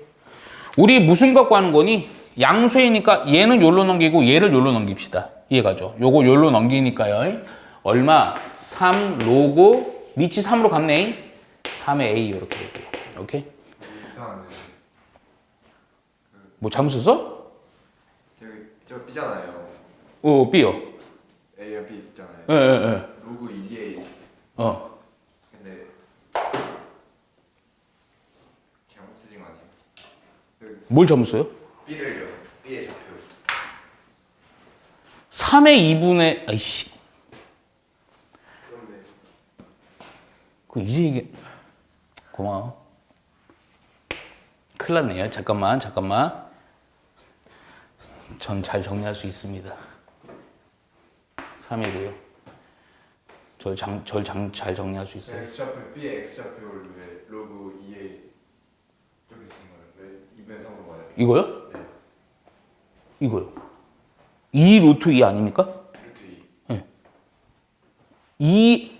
우리 무슨 갖고 하는 거니? 양수이니까 얘는 요로 넘기고 얘를 요로 넘깁시다. 이해가죠? 요거 요로 넘기니까요. 얼마? 3 로그 밑이 3으로 갔네. 3의 a 이렇게 되고요. 오케이? 이상한데. 뭐 잘못 썼어? 저 B잖아요. B요. A랑 B 있잖아요. 예, 예, 예. 로그 2A. 근데 잘못 쓰신 거 아니에요? 뭘 잘못 써요? B를요. B의 좌표. 3의 2분의 아이씨. 그런데 그 이제 이게 고마워. 큰일 났네요. 잠깐만. 전 잘 정리할 수 있습니다. 3이고요. 잘 정리할 수 있어요. X좌표 B의 X좌표를 왜 로그 2A 저기 쓰신 거예요? 왜 2분의 3으로 가요? 이거요? 네. 이거요. 2 루트 2 아닙니까? 루트 2. 2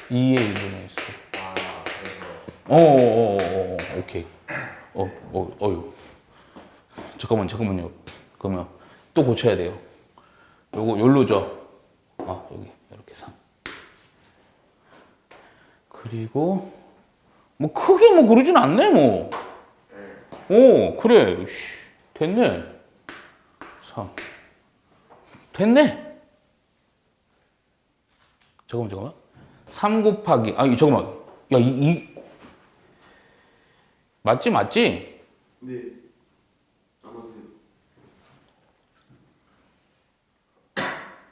2의 2분의 S. 아, 그래서 오케이. 어휴. 잠깐만요. 그러면 또 고쳐야 돼요. 요거 요로죠. 여기 이렇게 3. 그리고 뭐 크게 뭐 그러진 않네 뭐. 오, 그래. 됐네. 3. 됐네. 잠깐만. 3 곱하기 잠깐만. 야, 맞지? 네. 아마도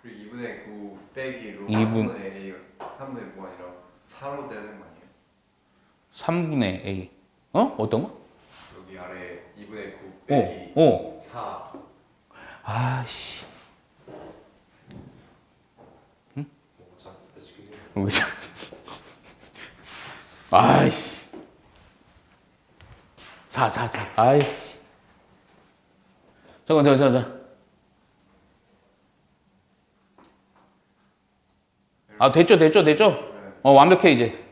그리고 2분의 9 빼기 로그 2분. 3분의 A가 3분의 9가 아니라 4로 되는 거 아니에요? 3분의 A. 어떤 거? 여기 아래 2분의 9 빼기 4. 아씨. 응? 뭐자? 아이씨. 4. 아이씨. 잠깐. 됐죠? 완벽해, 이제.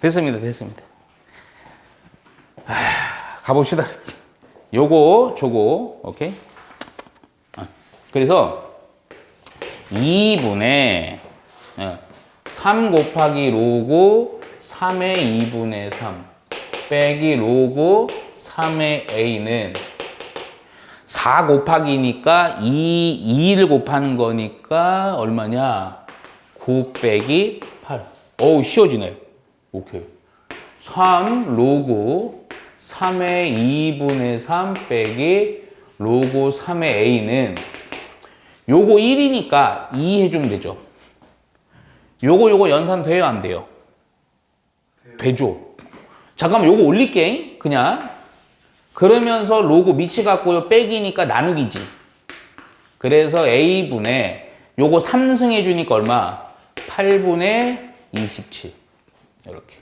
됐습니다. 가봅시다. 저거, 오케이? 그래서 2분의 3 곱하기 로그 3의 2분의 3 빼기 로그 3의 a는 4 곱하기니까 2를 곱하는 거니까 얼마냐? 9 빼기 8. 어우, 쉬워지네. 오케이. 3 로그 3의 2분의 3 빼기 로그 3의 a는 요거 1이니까 2 해주면 되죠. 요거 연산 돼요, 안 돼요? 되죠. 잠깐만, 요거 올릴게. 그냥. 그러면서 로그 밑이 갖고요. 빼기니까 나누기지. 그래서 a분의 요거 3승 해주니까 얼마? 8분의 27. 이렇게.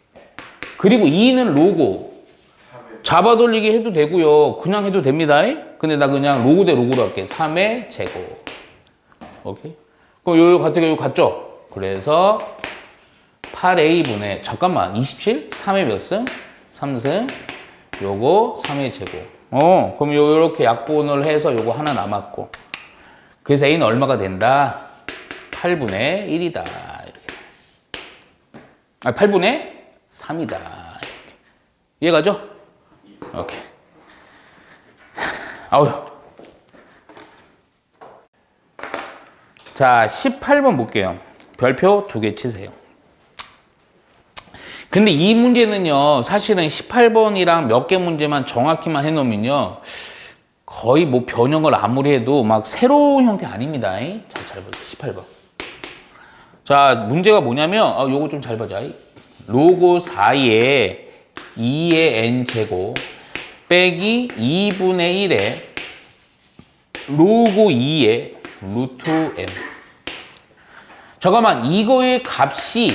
그리고 2는 로그. 잡아 돌리기 해도 되고요. 그냥 해도 됩니다. 근데 나 그냥 로그 대 로그로 할게. 3의 제곱. 오케이. 그럼 요 같은 경우 같죠? 그래서 8a분의 잠깐만 27? 3의 몇 승? 3승. 요거 3의 제곱. 그럼 요렇게 약분을 해서 요거 하나 남았고. 그래서 a는 얼마가 된다? 8분의 1이다. 이렇게. 8분의 3이다. 이렇게. 이해가죠? 오케이. 자, 18번 볼게요. 별표 2개 치세요. 근데 이 문제는요, 사실은 18번이랑 몇 개 문제만 정확히만 해놓으면요, 거의 뭐 변형을 아무리 해도 막 새로운 형태 아닙니다. 자, 잘 보세요. 18번. 자, 문제가 뭐냐면, 요거 좀 잘 보자. 로고 4에 2의 n제곱 빼기 2분의 1에 로고 2의 루트 n. 잠깐만, 이거의 값이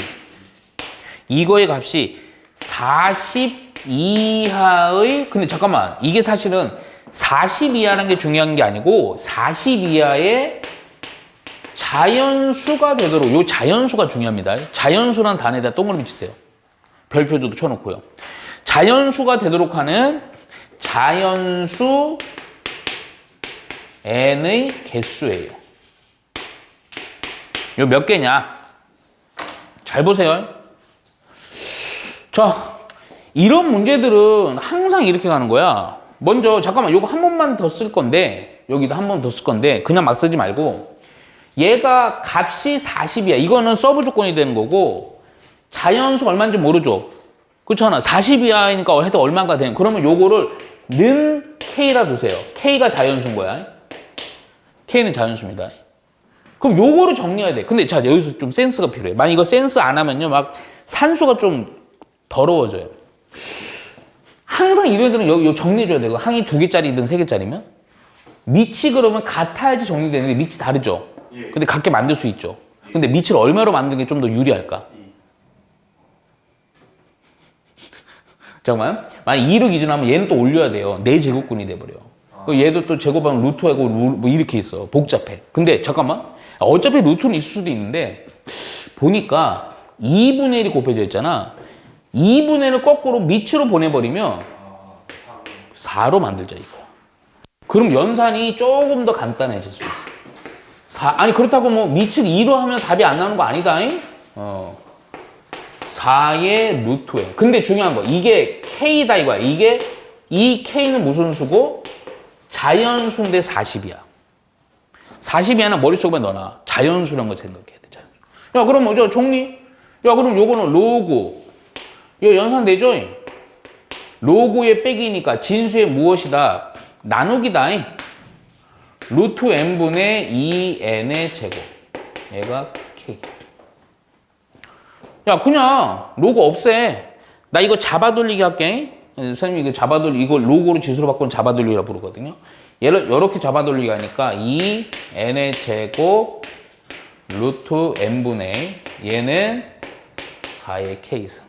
40 이하의, 근데 잠깐만, 이게 사실은 40 이하라는 게 중요한 게 아니고 40 이하의 자연수가 되도록, 요 자연수가 중요합니다. 자연수란 단어에다 동그라미 치세요. 별표도 쳐놓고요. 자연수가 되도록 하는 자연수 n의 개수예요. 요 몇 개냐? 잘 보세요. 자, 이런 문제들은 항상 이렇게 가는 거야. 먼저 잠깐만, 요거 한 번만 더 쓸 건데, 여기도 한 번 더 쓸 건데 그냥 막 쓰지 말고, 얘가 값이 40이야. 이거는 서브 조건이 되는 거고, 자연수 얼마인지 모르죠. 그렇잖아. 40 이하니까 하여튼 얼마가 되는. 그러면 요거를 는 K라 두세요. K가 자연수인 거야. K는 자연수입니다. 그럼 요거를 정리해야 돼. 근데 자, 여기서 좀 센스가 필요해. 만약 이거 센스 안 하면요, 막 산수가 좀 더러워져요. 항상 이런 애들은 요 정리해줘야 되고, 항이 2개짜리든 3개짜리면 밑이 그러면 같아야지 정리되는데 밑이 다르죠. 예. 근데 같게 만들 수 있죠. 근데 밑을 얼마로 만드는 게 좀 더 유리할까? 잠깐만, 만약 2로 기준하면 얘는 또 올려야 돼요. 4제곱근이 돼버려. 얘도 또 제곱하면 루트하고 뭐 이렇게 있어. 복잡해. 근데 잠깐만, 어차피 루트는 있을 수도 있는데 보니까 2분의 1이 곱해져 있잖아. 2분의 1을 거꾸로 밑으로 보내버리면 4로 만들자, 이거. 그럼 연산이 조금 더 간단해질 수 있어. 아니, 그렇다고 뭐 밑을 2로 하면 답이 안 나오는 거 아니다잉? 4의 루트에. 근데 중요한 거, 이게 K다 이거야. 이 K는 무슨 수고? 자연수인데 40이야. 40이 하나 머릿속에 넣어놔. 자연수라는 거 생각해야 돼. 자연수. 야, 그럼 뭐죠? 정리? 야, 그럼 요거는 로고. 이거 연산되죠? 로고의 빼기니까 진수의 무엇이다? 나누기다. 루트 n분의 2n의 제곱. 얘가 K. 야, 그냥 로고 없애. 나 이거 잡아돌리기 할게. 선생님, 이거 잡아돌리, 이거 로고로 지수로 바꾸면 잡아돌리기라고 부르거든요. 얘를 이렇게 잡아돌리기 하니까 2n의 제곱 루트 n분의 얘는 4의 k승.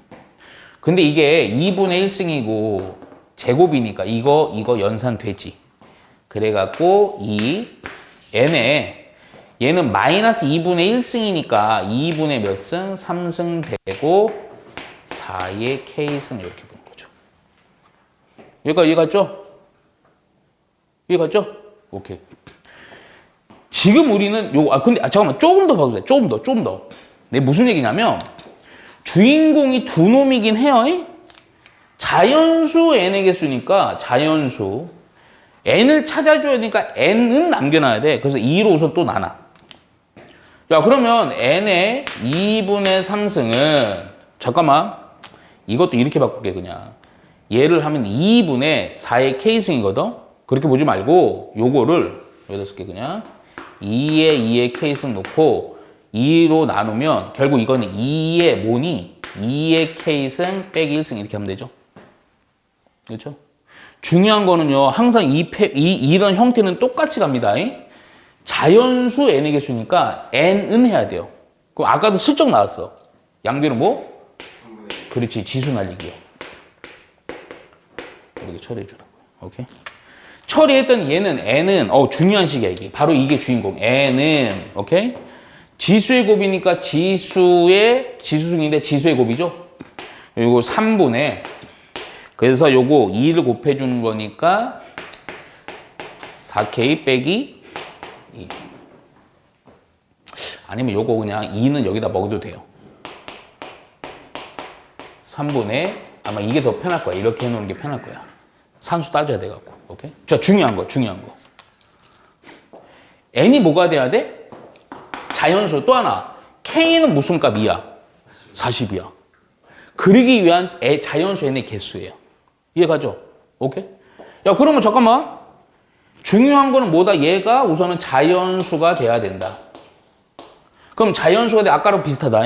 근데 이게 2분의 1승이고 제곱이니까 이거 연산되지. 그래갖고 n에 얘는 마이너스 2분의 1승이니까 2분의 몇 승? 3승 되고 4의 k승 이렇게 보는 거죠. 여기까지 이해갔죠? 이해갔죠? 오케이. 지금 우리는 근데 잠깐만, 조금 더 봐주세요. 조금 더. 네, 무슨 얘기냐면 주인공이 두 놈이긴 해요. 자연수 n의 개수니까 자연수 n을 찾아줘야 되니까 n은 남겨놔야 돼. 그래서 2로 우선 또 나눠. 야, 그러면 n의 2분의 3승은 잠깐만, 이것도 이렇게 바꿀게. 그냥 얘를 하면 2분의 4의 k승이거든. 그렇게 보지 말고 요거를 여기다 쓸게. 그냥 2의 k승 놓고 2로 나누면 결국 이거는 2의 뭐니? 2의 k승 빼기 1승 이렇게 하면 되죠. 그렇죠? 중요한 거는요, 항상 이런 형태는 똑같이 갑니다. 자연수 n의 개수니까 n은 해야 돼요. 그럼 아까도 슬쩍 나왔어. 양변은 뭐? 그렇지, 지수 날리기요. 이렇게 처리해 주라고요. 오케이? 처리했던 얘는 n은 중요한 식이야, 이게. 바로 이게 주인공. n은 오케이? 지수의 곱이니까 지수승인데 지수의 곱이죠. 요거 3분의, 그래서 요거 2를 곱해 주는 거니까 4k 빼기 2. 아니면 요거 그냥 2는 여기다 먹어도 돼요. 3분의, 아마 이게 더 편할 거야. 이렇게 해놓는 게 편할 거야. 산수 따져야 돼갖고. 오케이? 자, 중요한 거. n이 뭐가 돼야 돼? 자연수. 또 하나. k는 무슨 값이야? 40이야. 그리기 위한 자연수 n의 개수예요. 이해가죠? 오케이? 야, 그러면 잠깐만. 중요한 거는 뭐다? 얘가 우선은 자연수가 돼야 된다. 그럼 자연수가 돼. 아까랑 비슷하다.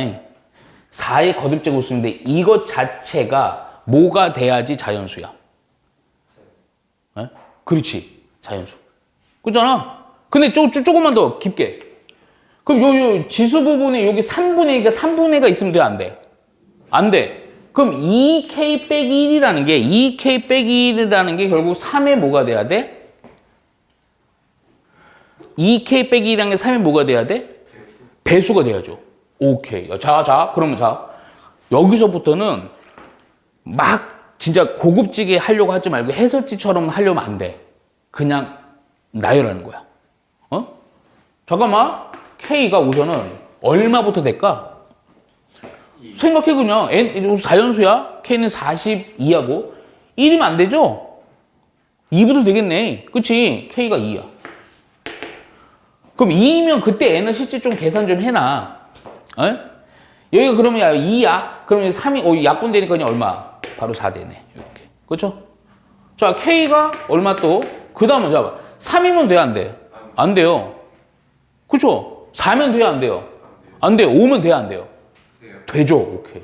4의 거듭제곱 수인데 이것 자체가 뭐가 돼야지 자연수야? 에? 그렇지. 자연수. 그렇잖아. 근데 조금만 더 깊게. 그럼 요 지수 부분에 여기 3분의 2가 3분의 1가 있으면 돼, 안 돼? 안 돼. 그럼 2k 빼기 1이라는 게 2k 빼기 1이라는 게 결국 3의 뭐가 돼야 돼? 2k 빼기 1이라는 게 3의 뭐가 돼야 돼? 배수가 돼야죠. 오케이. 자, 그러면 자. 여기서부터는 막 진짜 고급지게 하려고 하지 말고 해설지처럼 하려면 안 돼. 그냥 나열하는 거야. 어? 잠깐만. K가 우선은 얼마부터 될까? 생각해 그냥. N, 자연수야. K는 42하고 1이면 안 되죠? 2부터 되겠네. 그치? K가 2야. 그럼 2이면 그때 N은 실제 좀 계산 좀 해놔. 에? 여기가 그러면 2야. 그러면 3이 약분되니까 그냥 얼마? 바로 4 되네. 이렇게. 그렇죠? 자, K가 얼마 또? 그 다음은 잡아. 3이면 돼야 안 돼? 안 돼요. 그렇죠? 4면 돼야 안 돼요? 안 돼요. 5면 돼야 안 돼요? 되죠. 오케이.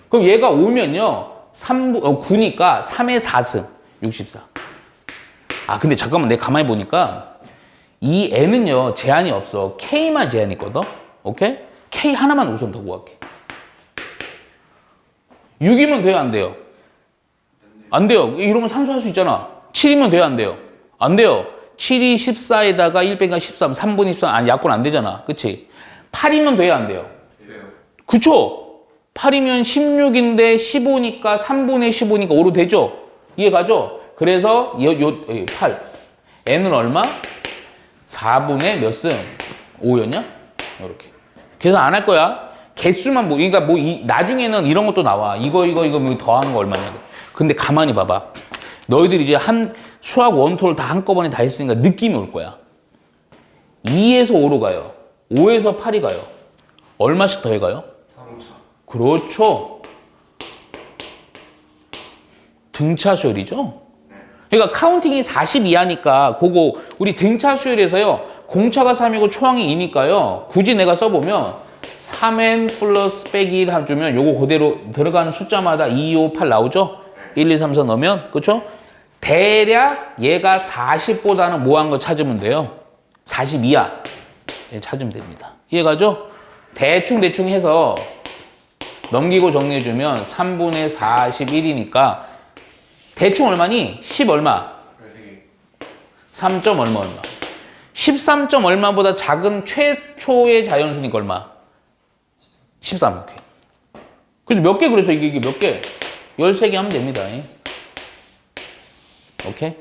그럼 얘가 5면요. 9니까 3의 4승. 64. 아, 근데 잠깐만. 내가 가만히 보니까 이 N은요. 제한이 없어. K만 제한이 있거든. 오케이? K 하나만 우선 더 구할게. 6이면 돼요? 안 돼요? 안 돼요. 이러면 산수할 수 있잖아. 7이면 돼요? 안 돼요? 안 돼요. 7이 14에다가 1 빼기가 13, 3분의 13, 아니, 약분 안 되잖아. 그치? 8이면 돼요? 안 돼요? 그쵸? 8이면 16인데 15니까 3분의 15니까 5로 되죠? 이해가죠? 그래서 8. N은 얼마? 4분의 몇 승? 5였냐? 이렇게. 계산 안 할 거야. 개수만 그러니까 나중에는 이런 것도 나와. 이거 뭐 더하는 거 얼마냐. 근데 가만히 봐봐. 너희들이 이제 수학 원토를 다 한꺼번에 다 했으니까 느낌이 올 거야. 2에서 5로 가요. 5에서 8이 가요. 얼마씩 더해가요? 3, 5차. 그렇죠. 등차 수열이죠. 그러니까 카운팅이 42하니까 그거 우리 등차 수열에서요. 공차가 3이고 초항이 2니까요. 굳이 내가 써보면 3n 플러스 빼기 1 해주면 요거 그대로 들어가는 숫자마다 2, 5, 8 나오죠? 1, 2, 3, 4 넣으면. 그렇죠? 대략 얘가 40보다는 뭐한 거 찾으면 돼요? 42야. 찾으면 됩니다. 이해가죠? 대충 해서 넘기고 정리해주면 3분의 41이니까 대충 얼마니? 10 얼마? 3점 얼마? 13점 얼마보다 작은 최초의 자연수니까 얼마? 13. 오케이. 그래서 몇 개 그래서 이게 몇 개? 13개 하면 됩니다. 오케이?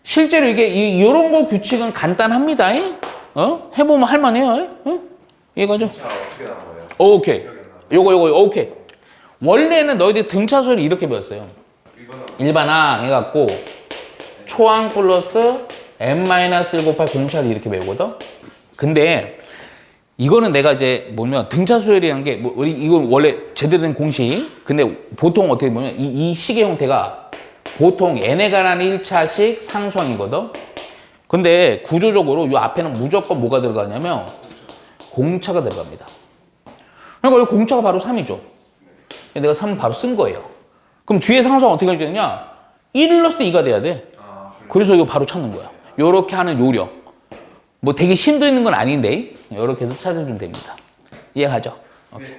실제로 이런 거 규칙은 간단합니다. 해보면 할만해요. 이해가죠? 자, 어떻게 나와요? 오케이. 요거, 오케이. 원래는 너희들 등차수를 이렇게 배웠어요. 일반항 해갖고 초항 플러스 n-1 곱할 공차를 이렇게 배우거든? 근데 이거는 내가 이제 뭐냐면 등차수열이라는 게 이건 원래 제대로 된 공식. 근데 보통 어떻게 보면 이 식의 형태가 보통 n에 관한 1차식 상수항이거든? 근데 구조적으로 이 앞에는 무조건 뭐가 들어가냐면 공차가 들어갑니다. 그러니까 이 공차가 바로 3이죠. 내가 3을 바로 쓴 거예요. 그럼 뒤에 상수항 어떻게 해야 되냐? 1을 넣었을 때 2가 돼야 돼. 그래서 이거 바로 찾는 거야. 요렇게 하는 요령. 뭐 되게 심도 있는 건 아닌데 요렇게 해서 찾아주면 됩니다. 이해가죠? 오케이.